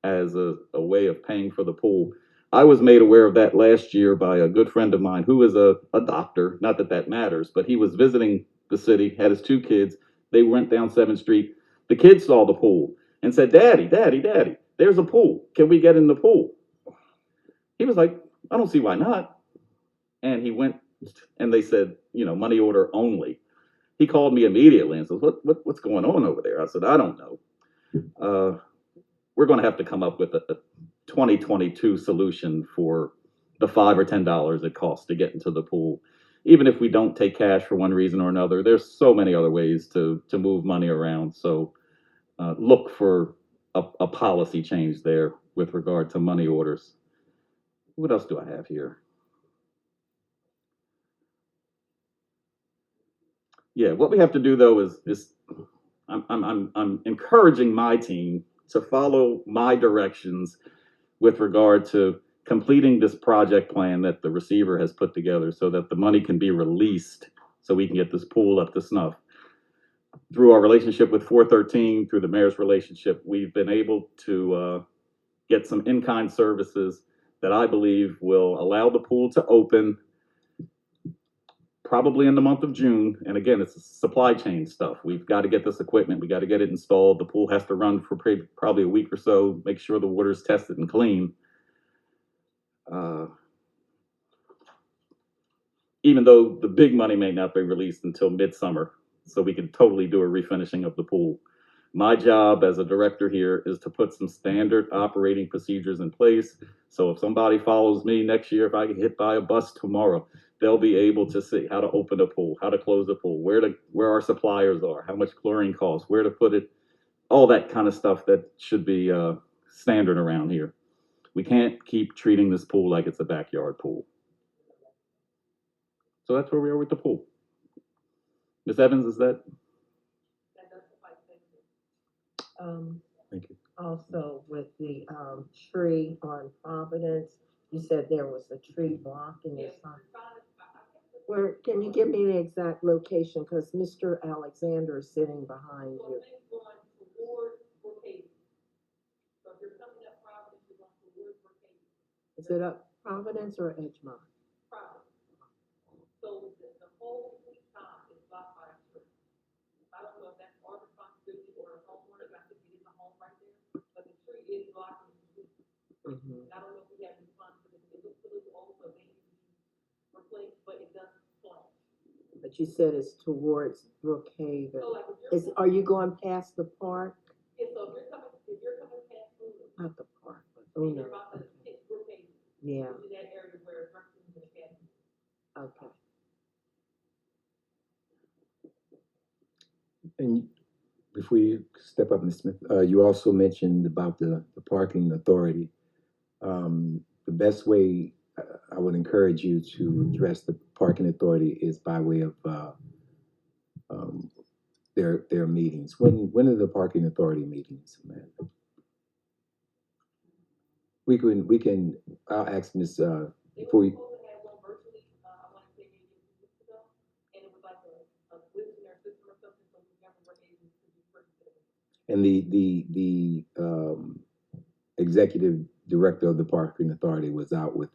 as a way of paying for the pool, I was made aware of that last year by a good friend of mine who is a doctor. Not that that matters, but he was visiting the city, had his 2 kids. They went down 7th Street. The kids saw the pool and said, Daddy, Daddy, Daddy, there's a pool. Can we get in the pool? He was like, I don't see why not. And he went and they said, you know, money order only. He called me immediately and said, what's going on over there? I said, I don't know. We're going to have to come up with a 2022 solution for the $5 or $10 it costs to get into the pool. Even if we don't take cash for one reason or another, there's so many other ways to move money around. So look for a policy change there with regard to money orders. What else do I have here? Yeah, what we have to do though is I'm encouraging my team to follow my directions with regard to completing this project plan that the receiver has put together so that the money can be released so we can get this pool up to snuff. Through our relationship with 413, through the mayor's relationship, we've been able to get some in-kind services that I believe will allow the pool to open probably in the month of June. And again, it's supply chain stuff. We've got to get this equipment. We got to get it installed. The pool has to run for probably a week or so, make sure the water's tested and clean. Even though the big money may not be released until midsummer, so we can totally do a refinishing of the pool. My job as a director here is to put some standard operating procedures in place. So if somebody follows me next year, if I get hit by a bus tomorrow, they'll be able to see how to open a pool, how to close a pool, where our suppliers are, how much chlorine costs, where to put it, all that kind of stuff that should be standard around here. We can't keep treating this pool like it's a backyard pool. So that's where we are with the pool. Ms. Evans, is that? Thank you. Also with the, tree on Providence, you said there was a tree blocking your sign. Where, can you give me the exact location, cause Mr. Alexander is sitting behind you. Is it up Providence or Edgemont? Mhm. But you said it's towards Brookhaven. Are you going past the park? Not the park, but, oh no. Yeah. Okay. And before you step up, Ms. Smith, you also mentioned about the parking authority. The best way I would encourage you to address the parking authority is by way of their meetings. When are the parking authority meetings, man? We can. I'll ask Ms. Before we. And the executive director of the parking authority was out with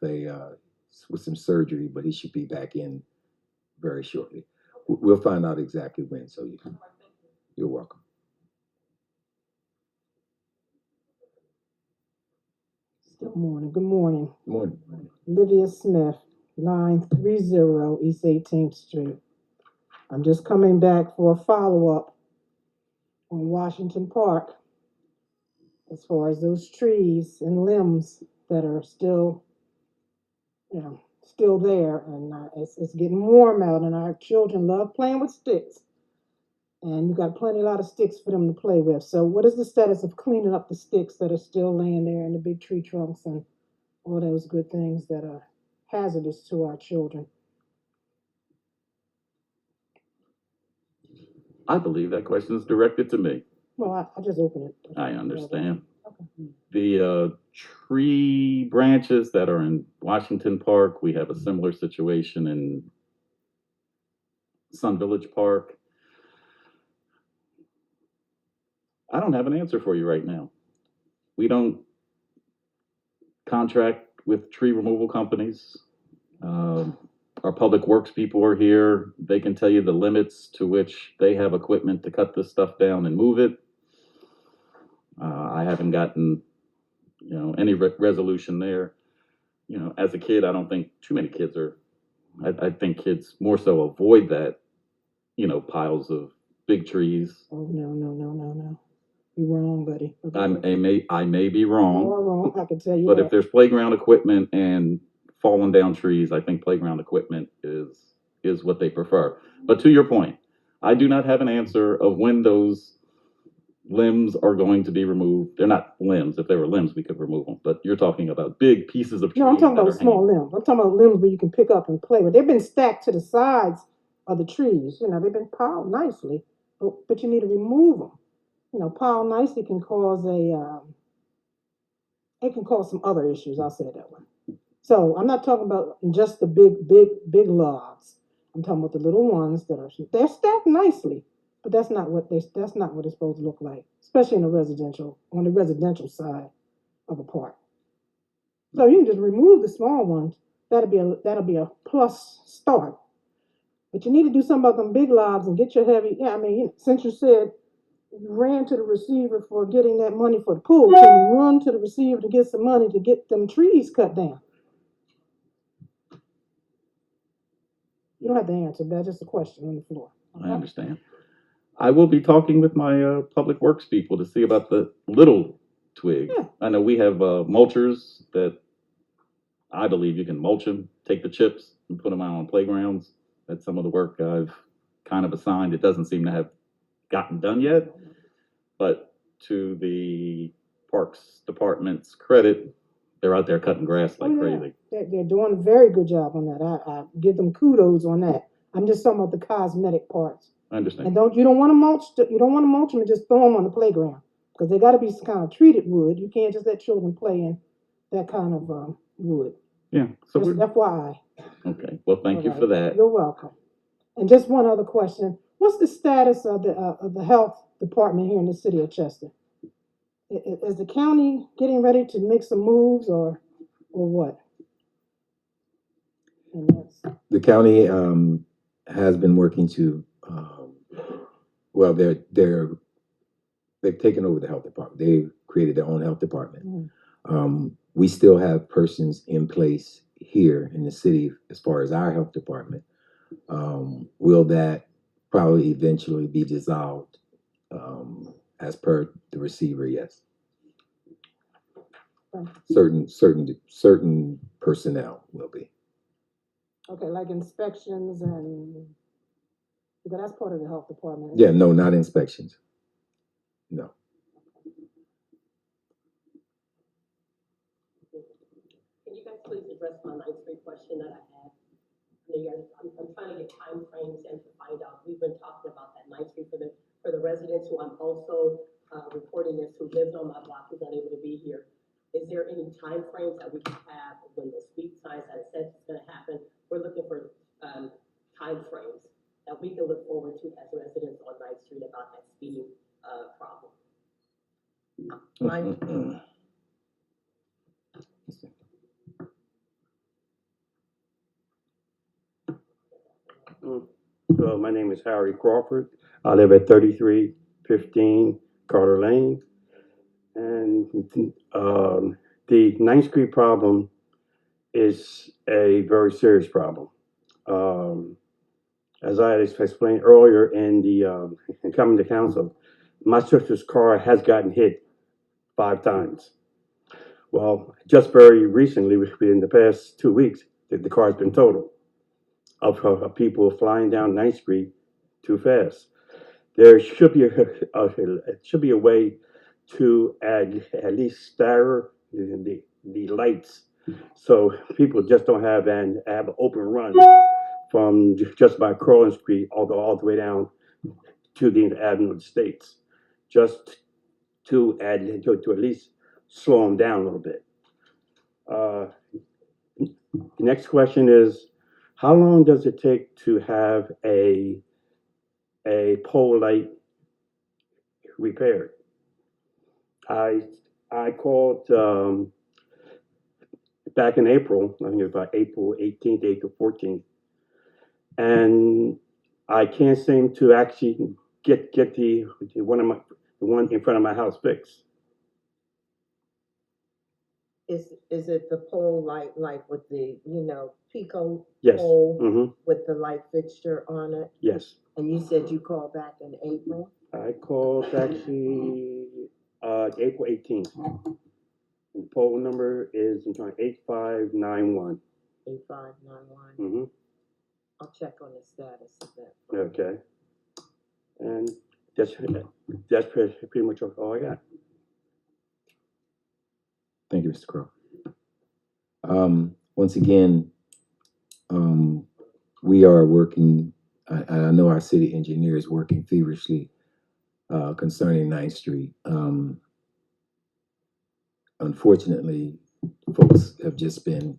some surgery, but he should be back in very shortly. We'll find out exactly when. So you're welcome. Good morning. Good morning. Morning. Lydia Smith, 930 East 18th Street. I'm just coming back for a follow-up on Washington Park as far as those trees and limbs that are still, still there. And it's getting warm out, and our children love playing with sticks. And you got a lot of sticks for them to play with. So what is the status of cleaning up the sticks that are still laying there in the big tree trunks and all those good things that are hazardous to our children. I believe that question is directed to me. Well, I just opened it. I understand. Okay. The tree branches that are in Washington Park, we have a similar situation in Sun Village Park. I don't have an answer for you right now. We don't contract with tree removal companies. Our public works people are here. They can tell you the limits to which they have equipment to cut this stuff down and move it. I haven't gotten, any resolution there. As a kid, I don't think too many kids are. I think kids more so avoid that, piles of big trees. Oh, no. You're wrong, buddy. Okay. I may be wrong. You are wrong, I can tell you But if that. there's playground equipment and falling down trees, I think playground equipment is what they prefer. But to your point, I do not have an answer of when those limbs are going to be removed. They're not limbs. If they were limbs, we could remove them. But you're talking about big pieces of tree. No, I'm talking that about are small hanging. limbs. I'm talking about limbs where you can pick up and play with. They've been stacked to the sides of the trees. They've been piled nicely, but you need to remove them. Piled nicely can cause it can cause some other issues. I'll say it that way. So I'm not talking about just the big logs. I'm talking about the little ones they're stacked nicely, but that's not what it's supposed to look like, especially on the residential side of a park. So you can just remove the small ones. That'll be a plus start. But you need to do something about them big logs and get your heavy. Yeah, since you said you ran to the receiver for getting that money for the pool, can you run to the receiver to get some money to get them trees cut down? You don't have to answer. That's just a question on the floor. I understand. I will be talking with my public works people to see about the little twigs. Yeah. I know we have mulchers that I believe you can mulch them, take the chips and put them out on playgrounds. That's some of the work I've kind of assigned. It doesn't seem to have gotten done yet, but to the Parks Department's credit, they're out there cutting grass like crazy. They're doing a very good job on that. I give them kudos on that. I'm just talking about the cosmetic parts. I understand. And you don't want to mulch them and just throw them on the playground, because they got to be some kind of treated wood. You can't just let children play in that kind of wood. Yeah. So Just FYI. okay. Well, thank you All for right. that. You're welcome. And just one other question: what's the status of the health department here in the city of Chester? Is the county getting ready to make some moves, or what? And that's, The county has been working to, well, they've taken over the health department. They've created their own health department. We still have persons in place here in the city as far as our health department. Will that probably eventually be dissolved as per the receiver? Yes. Certain personnel will be. okay, like inspections because that's part of the health department. Yeah, no, not inspections. No. Can you guys please address my 9th Street question that I had? I'm trying to get time frames and to find out. We've been talking about that 9th Street for the residents who I'm also reporting this, who lives on my block, who's unable to be here. Is there any time frames that we can have when the speed signs that it says it's going to happen? We're looking for time frames that we can look forward to as residents on 9th Street about that speeding problem. Hello, my name is Harry Crawford. I live at 3315 Carter Lane. And the 9th Street problem is a very serious problem. As I had explained earlier in coming to council, my sister's car has gotten hit 5 times. Well, just very recently, within the past 2 weeks, the car has been totaled of people flying down 9th Street too fast. There should be a way to at least stagger the lights So people just don't have an open run from just by Crowland Street all the way down to the Avenue of the States, just to at least slow them down a little bit. The next question is, how long does it take to have a pole light repaired? I called back in April, I think it was about April 18th, April 14th, and I can't seem to actually get the one in front of my house fixed. Is it the pole light, like with the, Pico Yes. pole Mm-hmm. with the light fixture on it? Yes. And you said you called back in April? I called actually April 18th. And the poll number is 8591. 8591. Mm-hmm. I'll check on the status of that. Okay. And that's pretty much all I got. Thank you, Mr. Crowe. Once again, we are working, I know our city engineer is working feverishly concerning 9th Street. Unfortunately, folks have just been,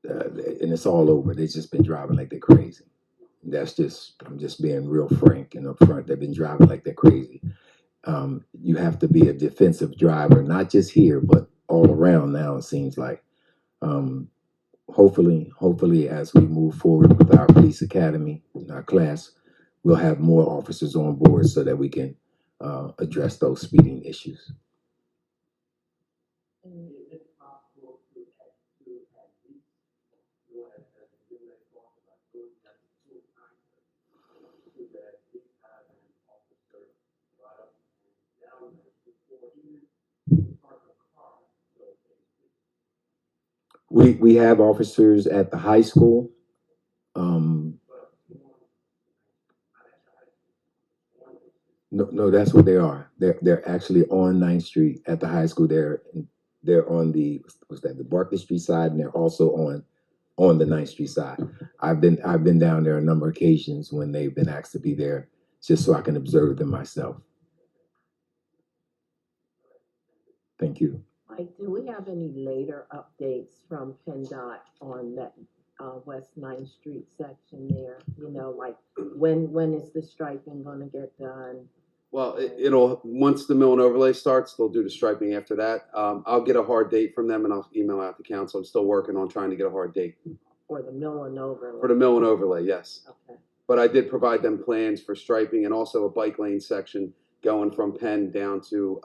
and it's all over, they've just been driving like they're crazy. I'm just being real frank and upfront. They've been driving like they're crazy. You have to be a defensive driver, not just here, but all around now, it seems like. Hopefully, as we move forward with our police academy and our class, we'll have more officers on board so that we can address those speeding issues. We have officers at the high school. No, that's what they are. They're actually on 9th Street at the high school. They're on the Barclay Street side, and they're also on the 9th Street side. I've been down there a number of occasions when they've been asked to be there, just so I can observe them myself. Thank you. Mike, do we have any later updates from PennDOT on that West 9th Street section there? Like when is the striping gonna get done? Well, it'll, once the mill and overlay starts, they'll do the striping after that. I'll get a hard date from them and I'll email out to council. I'm still working on trying to get a hard date. For the mill and overlay? For the mill and overlay, yes. Okay. But I did provide them plans for striping and also a bike lane section going from Penn down to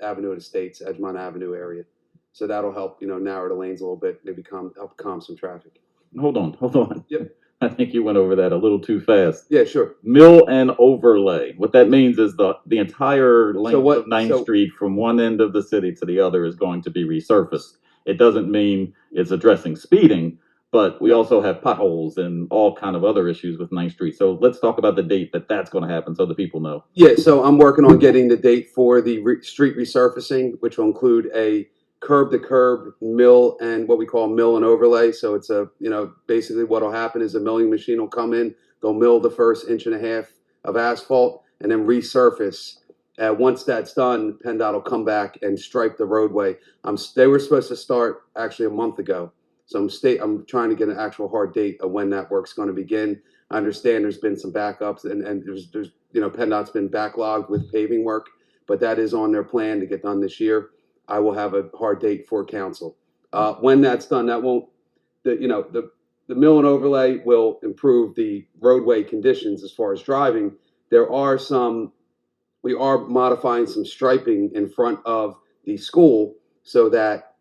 Avenue of the States, Edgemont Avenue area. So that'll help, narrow the lanes a little bit, maybe help calm some traffic. Hold on. Yep. I think you went over that a little too fast. Yeah, sure. Mill and overlay. What that means is the entire length of 9th Street from one end of the city to the other is going to be resurfaced. It doesn't mean it's addressing speeding, but we also have potholes and all kind of other issues with 9th Street. So let's talk about the date that's going to happen so the people know. Yeah, so I'm working on getting the date for the street resurfacing, which will include a curb-to-curb mill and what we call mill and overlay. So it's basically what will happen is a milling machine will come in, they'll mill the first 1.5 inches of asphalt and then resurface. Once that's done, PennDOT will come back and stripe the roadway. They were supposed to start actually a month ago. So I'm trying to get an actual hard date of when that work's going to begin. I understand there's been some backups and there's PennDOT's been backlogged with paving work, but that is on their plan to get done this year. I will have a hard date for council. When that's done, that won't, the mill and overlay will improve the roadway conditions as far as driving. We are modifying some striping in front of the school so that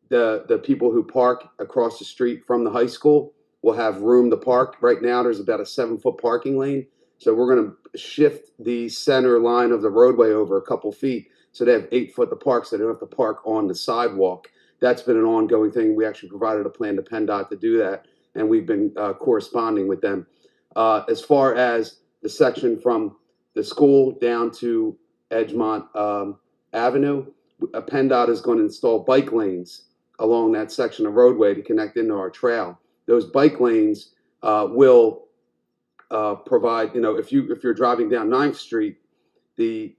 the people who park across the street from the high school will have room to park. Right now, there's about a 7-foot parking lane. So we're going to shift the center line of the roadway over a couple feet so they have 8 foot to park, so they don't have to park on the sidewalk. That's been an ongoing thing. We actually provided a plan to PennDOT to do that, and we've been corresponding with them. As far as the section from the school down to Edgemont Avenue, PennDOT is going to install bike lanes along that section of roadway to connect into our trail. Those bike lanes will provide, if you're driving down 9th Street, if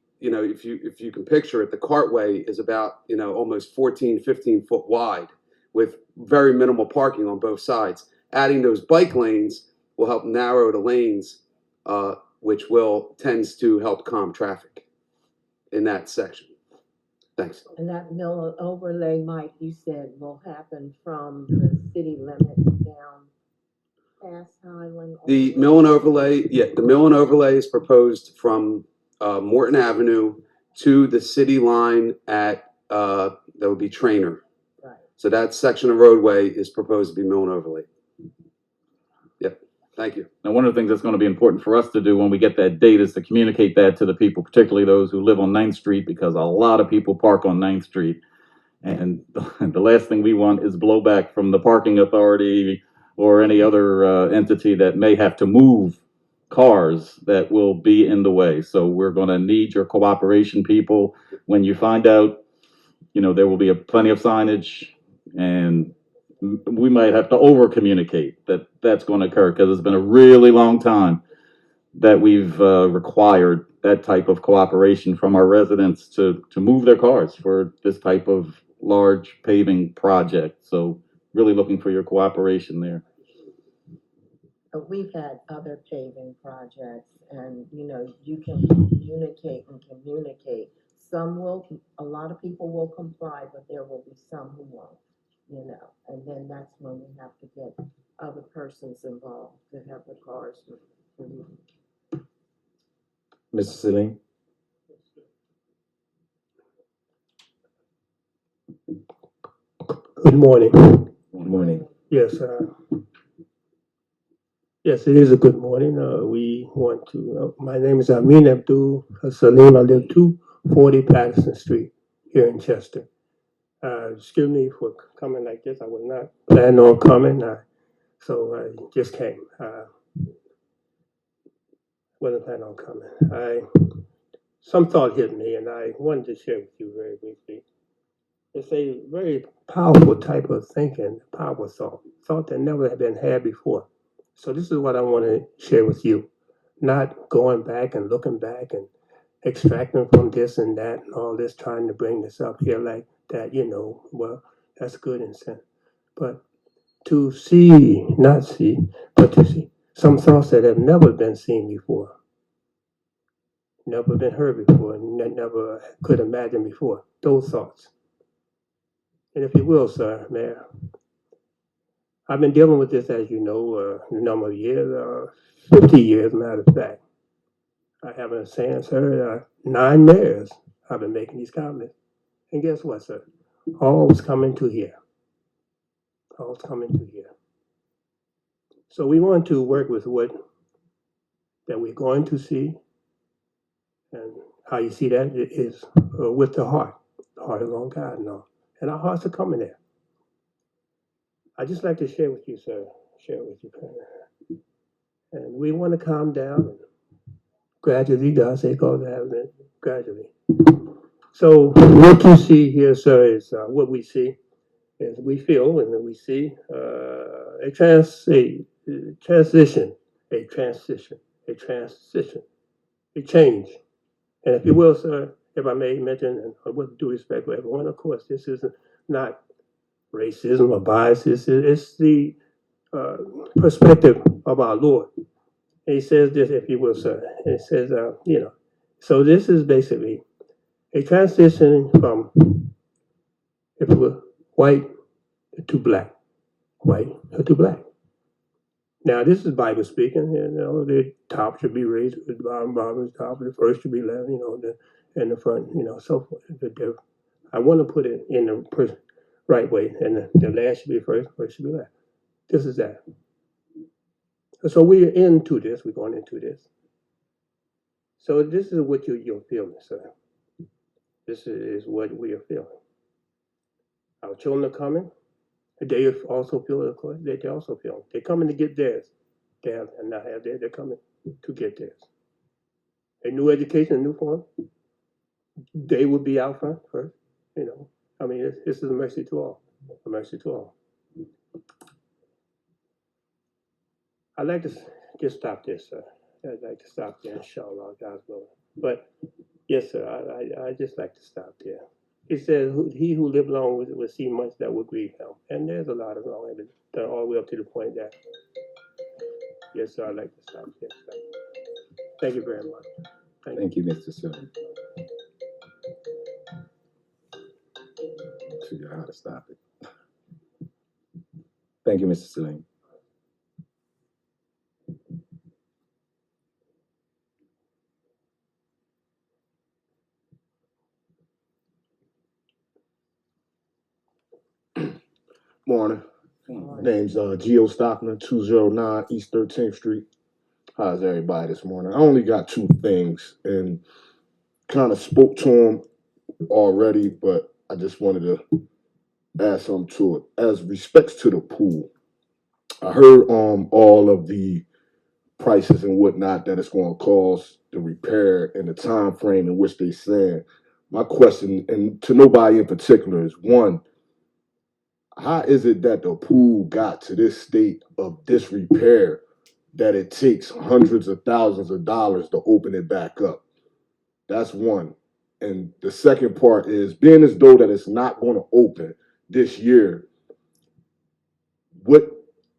you can picture it, the cartway is about, almost 14, 15 foot wide with very minimal parking on both sides. Adding those bike lanes will help narrow the lanes, which tends to help calm traffic in that section. Thanks. And that mill overlay, Mike, you said will happen from the city limits down past Highland? The mill and overlay is proposed from Morton Avenue to the city line at, that would be Trainer. Right. So that section of roadway is proposed to be mill and overlay. Yep, thank you. Now, one of the things that's going to be important for us to do when we get that date is to communicate that to the people, particularly those who live on 9th Street, because a lot of people park on 9th Street. And the last thing we want is blowback from the parking authority or any other entity that may have to move cars that will be in the way. So we're going to need your cooperation, people. When you find out, there will be plenty of signage, and we might have to over communicate that that's going to occur, because it's been a really long time that we've required that type of cooperation from our residents to move their cars for this type of large paving project. So really looking for your cooperation there. We've had other paving projects, and you can communicate and communicate. A lot of people will comply, but there will be some who won't, and then that's when we have to get other persons involved to have the cars removed. Mr. Salim? Good morning. Good morning. Yes, yes, it is a good morning. We want to, my name is Amin Abdul Salim. I live 240 Patterson Street here in Chester. Excuse me for coming like this. I was not planning on coming, so I just came. Wasn't planning on coming. Some thought hit me, and I wanted to share with you very briefly. It's a very powerful type of thinking, powerful thought that never had been had before. So this is what I want to share with you. Not going back and looking back and extracting from this and that and all this, trying to bring this up here like that, well, that's good in sense. But to see, not see, but to see some thoughts that have never been seen before, never been heard before, and never could imagine before, those thoughts. And if you will, sir, Mayor, I've been dealing with this, as you know, a number of years, 50 years, matter of fact. I haven't saying, sir, 9 mayors I've been making these comments. And guess what, sir? All's coming to here. All's coming to here. So we want to work with what that we're going to see. And how you see that is with the heart is on God and all. And our hearts are coming there. I'd just like to share with you, sir, and we want to calm down and gradually, God say, go down gradually. So what you see here, sir, is what we see, is we feel and we see a transition, a change. And if you will, sir, if I may mention, and with due respect for everyone, of course, this is not racism or biases. It's the perspective of our Lord. And he says this, if you will, sir. It says, so this is basically a transition from, if you will, white to black. White to black. Now, this is Bible speaking, the top should be raised, the bottom top, the first should be left, and the front, so forth. I want to put it in the right way, and the last should be first should be left. This is that. So we're into this, we're going into this. So this is what you're feeling, sir. This is what we are feeling. Our children are coming. They also feel it, of course. They also feel it. They're coming to get theirs. They have and not have theirs. They're coming to get theirs. A new education, a new form. They will be out front first. This is a mercy to all. Mercy to all. I'd like to just stop there, sir. I'd like to stop there, inshallah, God's willing. But, yes, sir, I just like to stop there. It says, he who live long will see much that will grieve him. And there's a lot of long, done all the way up to the point that, yes, sir, I'd like to stop there, sir. Thank you very much. Thank you, Mr. Sewell. Figure out how to stop it. Thank you, Mr. Salim. Morning. Name's Geo Stockman, 209 East 13th Street. How's everybody this morning? I only got two things and kind of spoke to them already, but I just wanted to add something to it. As respects to the pool, I heard all of the prices and whatnot that it's going to cost the repair and the time frame in which they saying. My question, and to nobody in particular, is one, how is it that the pool got to this state of disrepair that it takes hundreds of thousands of dollars to open it back up? That's one. And the second part is, being as though that it's not going to open this year, what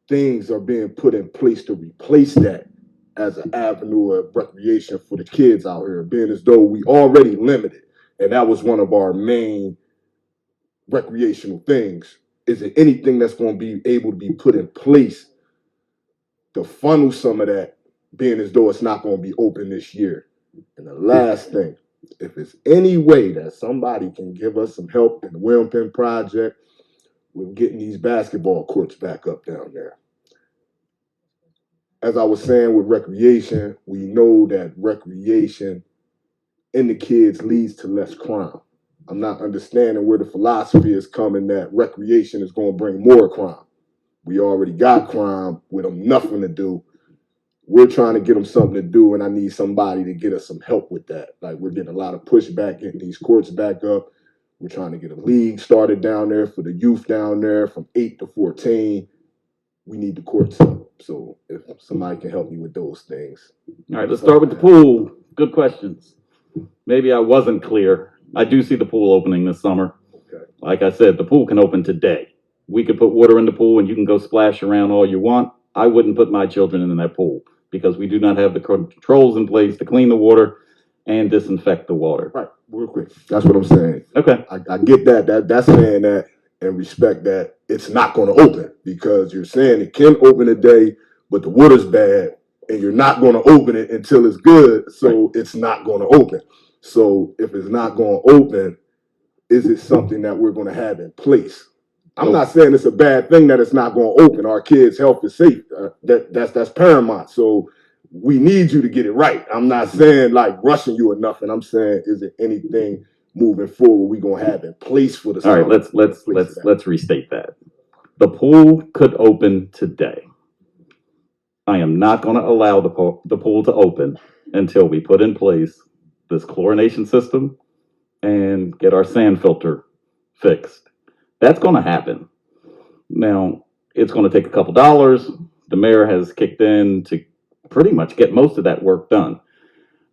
things are being put in place to replace that as an avenue of recreation for the kids out here, being as though we already limited, and that was one of our main recreational things. Is there anything that's going to be able to be put in place to funnel some of that, being as though it's not going to be open this year? And the last thing, if there's any way that somebody can give us some help in the William project with getting these basketball courts back up down there. As I was saying with recreation, we know that recreation in the kids leads to less crime. I'm not understanding where the philosophy is coming that recreation is going to bring more crime. We already got crime with them nothing to do. We're trying to get them something to do, and I need somebody to get us some help with that. Like, we're getting a lot of pushback, getting these courts back up. We're trying to get a league started down there for the youth down there from 8 to 14. We need the courts up. So if somebody can help me with those things. All right, let's start with the pool. Good questions. Maybe I wasn't clear. I do see the pool opening this summer. Okay. Like I said, the pool can open today. We could put water in the pool and you can go splash around all you want. I wouldn't put my children in that pool because we do not have the controls in place to clean the water and disinfect the water. Right, real quick. That's what I'm saying. Okay. I get that. That's saying that and respect that it's not going to open, because you're saying it can open today, but the water's bad and you're not going to open it until it's good. So it's not going to open. So if it's not going to open, is it something that we're going to have in place? I'm not saying it's a bad thing that it's not going to open. Our kids' health is safe. That's paramount. So we need you to get it right. I'm not saying like rushing you or nothing. I'm saying, is there anything moving forward we gonna have in place for the? All right, let's restate that. The pool could open today. I am not going to allow the pool to open until we put in place this chlorination system and get our sand filter fixed. That's going to happen. Now, it's going to take a couple dollars. The mayor has kicked in to pretty much get most of that work done.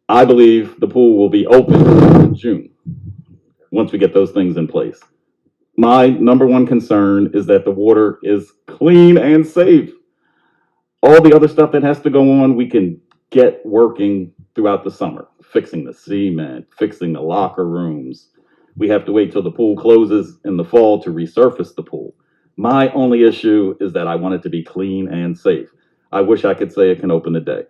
I believe the pool will be open in June once we get those things in place. My number one concern is that the water is clean and safe. All the other stuff that has to go on, we can get working throughout the summer, fixing the cement, fixing the locker rooms. We have to wait till the pool closes in the fall to resurface the pool. My only issue is that I want it to be clean and safe. I wish I could say it can open today,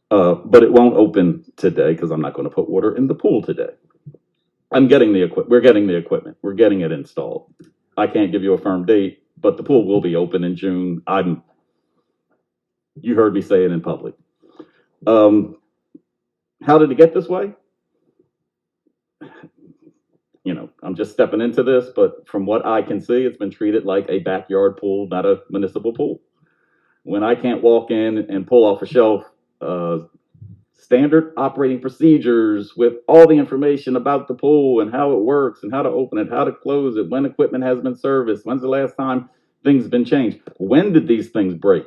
but it won't open today because I'm not going to put water in the pool today. I'm getting the equipment. We're getting the equipment. We're getting it installed. I can't give you a firm date, but the pool will be open in June. You heard me say it in public. How did it get this way? You know, I'm just stepping into this, but from what I can see, it's been treated like a backyard pool, not a municipal pool. When I can't walk in and pull off a shelf standard operating procedures with all the information about the pool and how it works and how to open it, how to close it, when equipment has been serviced, when's the last time things have been changed, when did these things break?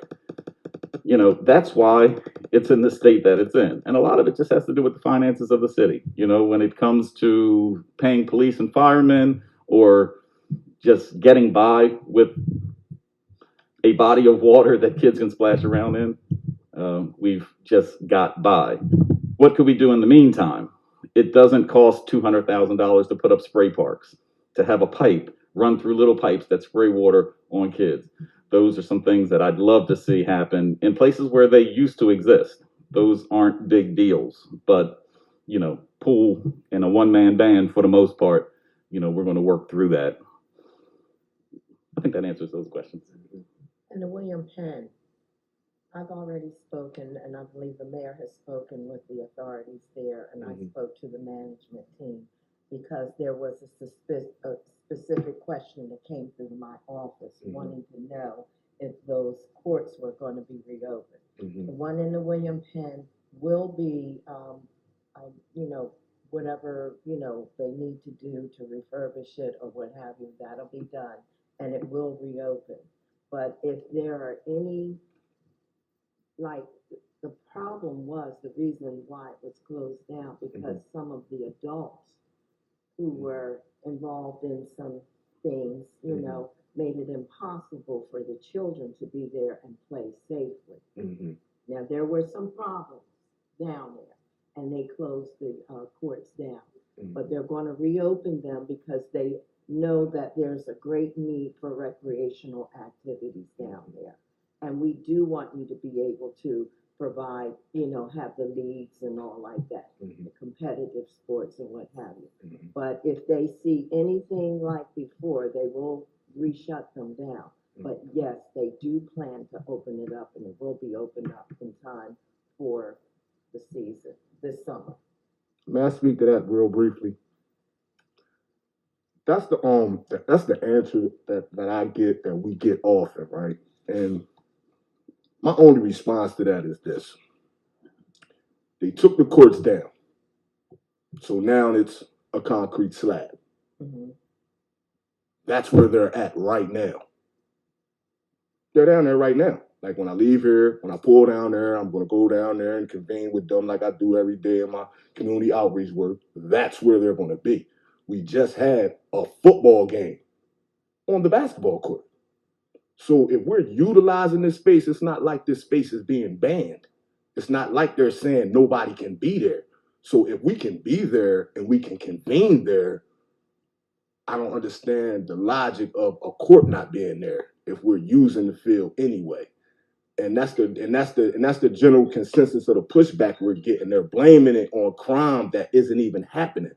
You know, that's why it's in the state that it's in. And a lot of it just has to do with the finances of the city. You know, when it comes to paying police and firemen or just getting by with a body of water that kids can splash around in, we've just got by. What could we do in the meantime? It doesn't cost $200,000 to put up spray parks, to have a pipe run through little pipes that spray water on kids. Those are some things that I'd love to see happen in places where they used to exist. Those aren't big deals, but, you know, pool and a one-man band for the most part, you know, we're going to work through that. I think that answers those questions. And the William Penn, I've already spoken, and I believe the mayor has spoken with the authorities there, and I spoke to the management team because there was a specific question that came through my office wanting to know if those courts were going to be reopened. The one in the William Penn will be, you know, whatever, you know, they need to do to refurbish it or what have you, that'll be done, and it will reopen. But if there are any, like, the problem was the reason why it was closed down because some of the adults who were involved in some things, you know, made it impossible for the children to be there and play safely. Now, there were some problems down there, and they closed the courts down. But they're going to reopen them because they know that there's a great need for recreational activities down there. And we do want you to be able to provide, you know, have the leagues and all like that, the competitive sports and what have you. But if they see anything like before, they will reshut them down. But yes, they do plan to open it up, and it will be opened up in time for the season, this summer. May I speak to that real briefly? That's the answer that I get, that we get often, right? And my only response to that is this. They took the courts down. So now it's a concrete slab. That's where they're at right now. They're down there right now. Like when I leave here, when I pull down there, I'm going to go down there and convene with them like I do every day in my community outreach work. That's where they're going to be. We just had a football game on the basketball court. So if we're utilizing this space, it's not like this space is being banned. It's not like they're saying nobody can be there. So if we can be there and we can convene there, I don't understand the logic of a court not being there if we're using the field anyway. And that's the general consensus of the pushback we're getting. They're blaming it on crime that isn't even happening,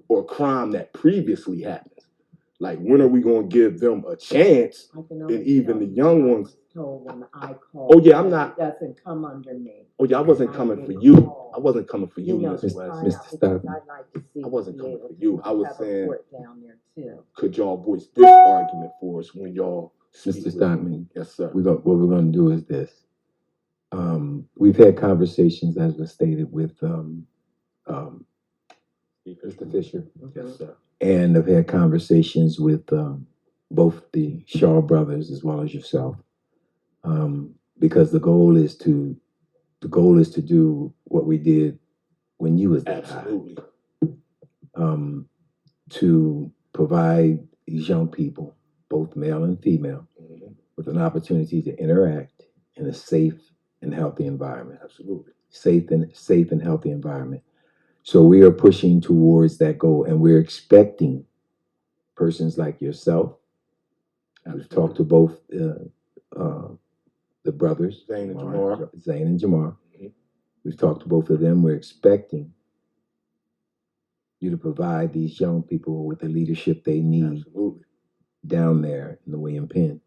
or crime that previously happened. Like, when are we going to give them a chance? And even the young ones. Told when I called. Oh yeah, I'm not. It doesn't come under me. Oh yeah, I wasn't coming for you. I wasn't coming for you, know, Ms. find West. out Mr. because Stockton. I'd like to see I wasn't be coming able for to you. I was have a saying, court down there too. could y'all voice this argument for us when y'all speak Mr. with Stockman, me? Yes, sir. what we're going to do is this. We've had conversations, as was stated, with Mr. Fisher, Yes, sir. and I've had conversations with both the Shaw brothers as well as yourself, because the goal is to do what we did when you was that high. Absolutely. To provide these young people, both male and female, with an opportunity to interact in a safe and healthy environment. Absolutely. Safe and healthy environment. So we are pushing towards that goal, and we're expecting persons like yourself. We've talked to both the brothers, Zane and Jamar. We've talked to both of them. We're expecting you to provide these young people with the leadership they need. Absolutely. Down there in the William Penn.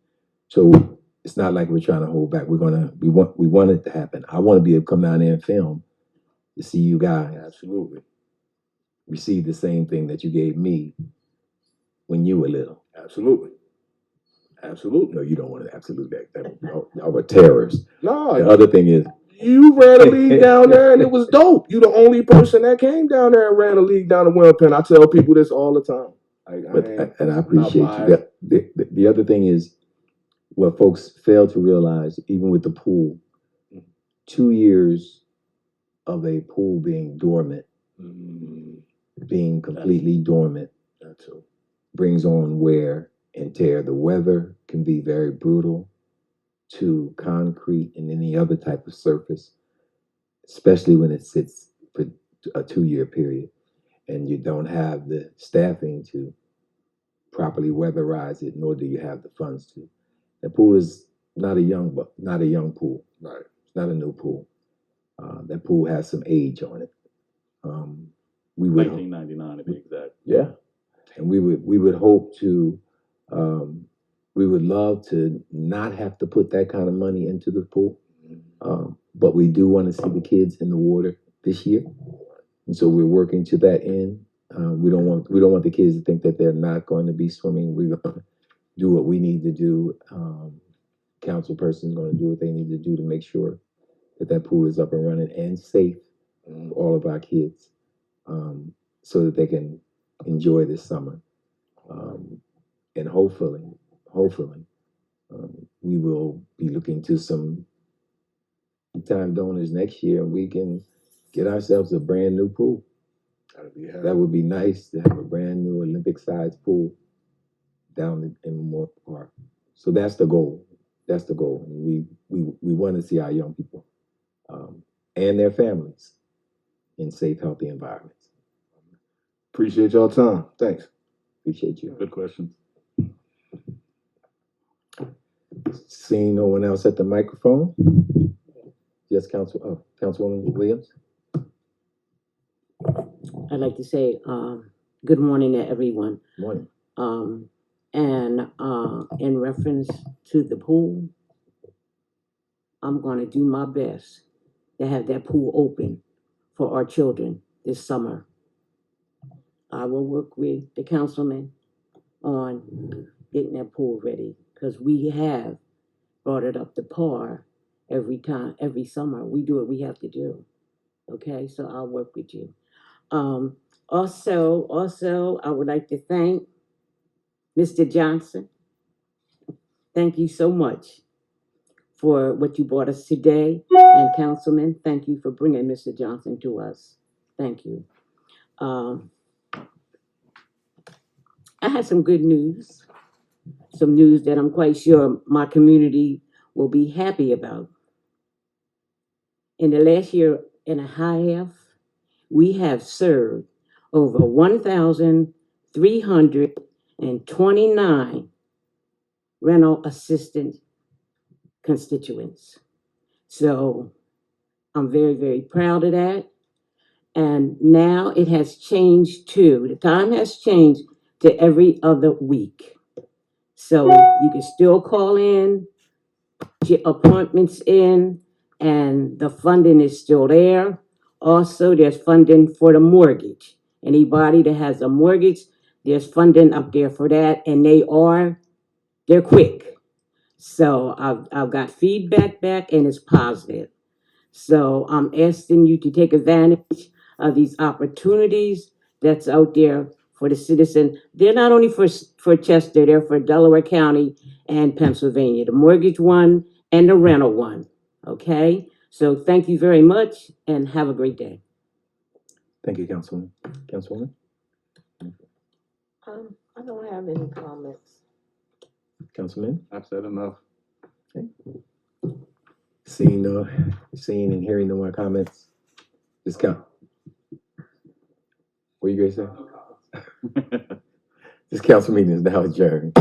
So it's not like we're trying to hold back. We want it to happen. I want to be able to come down there and film to see you guys Absolutely. receive the same thing that you gave me when you were little. Absolutely. Absolutely. No, you don't want to absolute that. Y'all were terrorists. No. The other thing is, You ran a league down there, and it was dope. You the only person that came down there and ran a league down in Wilmington. I tell people this all the time. And I appreciate you. The other thing is what folks fail to realize, even with the pool, 2 years of a pool being dormant, being completely dormant, brings on wear and tear. The weather can be very brutal to concrete and any other type of surface, especially when it sits for a 2-year period and you don't have the staffing to properly weatherize it, nor do you have the funds to. The pool is not a young pool. Right. It's not a new pool. That pool has some age on it. We would 1999 to be exact. Yeah, and we would hope to, we would love to not have to put that kind of money into the pool, but we do want to see the kids in the water this year, and so we're working to that end. We don't want the kids to think that they're not going to be swimming. We're going to do what we need to do. Council person's going to do what they need to do to make sure that pool is up and running and safe for all of our kids, so that they can enjoy this summer. And hopefully, we will be looking to some time donors next year, and we can get ourselves a brand new pool. That would be nice to have a brand new Olympic-sized pool down in Memorial Park. So that's the goal. That's the goal. We want to see our young people and their families in safe, healthy environments. Appreciate y'all time. Thanks. Appreciate you. Good questions. Seeing no one else at the microphone, yes, Councilwoman Williams. I'd like to say good morning to everyone. Morning. And in reference to the pool, I'm going to do my best to have that pool open for our children this summer. I will work with the councilman on getting that pool ready, because we have brought it up to par every summer. We do what we have to do. Okay, so I'll work with you. Also, I would like to thank Mr. Johnson. Thank you so much for what you brought us today. And Councilman, thank you for bringing Mr. Johnson to us. Thank you. I had some good news, some news that I'm quite sure my community will be happy about. In the last year and a half, we have served over 1,329 rental assistant constituents. So I'm very, very proud of that. And now it has changed the time has changed to every other week. So you can still call in, put your appointments in, and the funding is still there. Also, there's funding for the mortgage. Anybody that has a mortgage, there's funding up there for that, and they're quick. So I've got feedback back, and it's positive. So I'm asking you to take advantage of these opportunities that's out there for the citizen. They're not only for Chester, they're for Delaware County and Pennsylvania, the mortgage one and the rental one. Okay? So thank you very much and have a great day. Thank you, Councilwoman. Councilwoman? I don't have any comments. Councilman? I've said enough. Okay. Seeing and hearing no more comments, this what are you guys saying? This council meeting is now adjourned.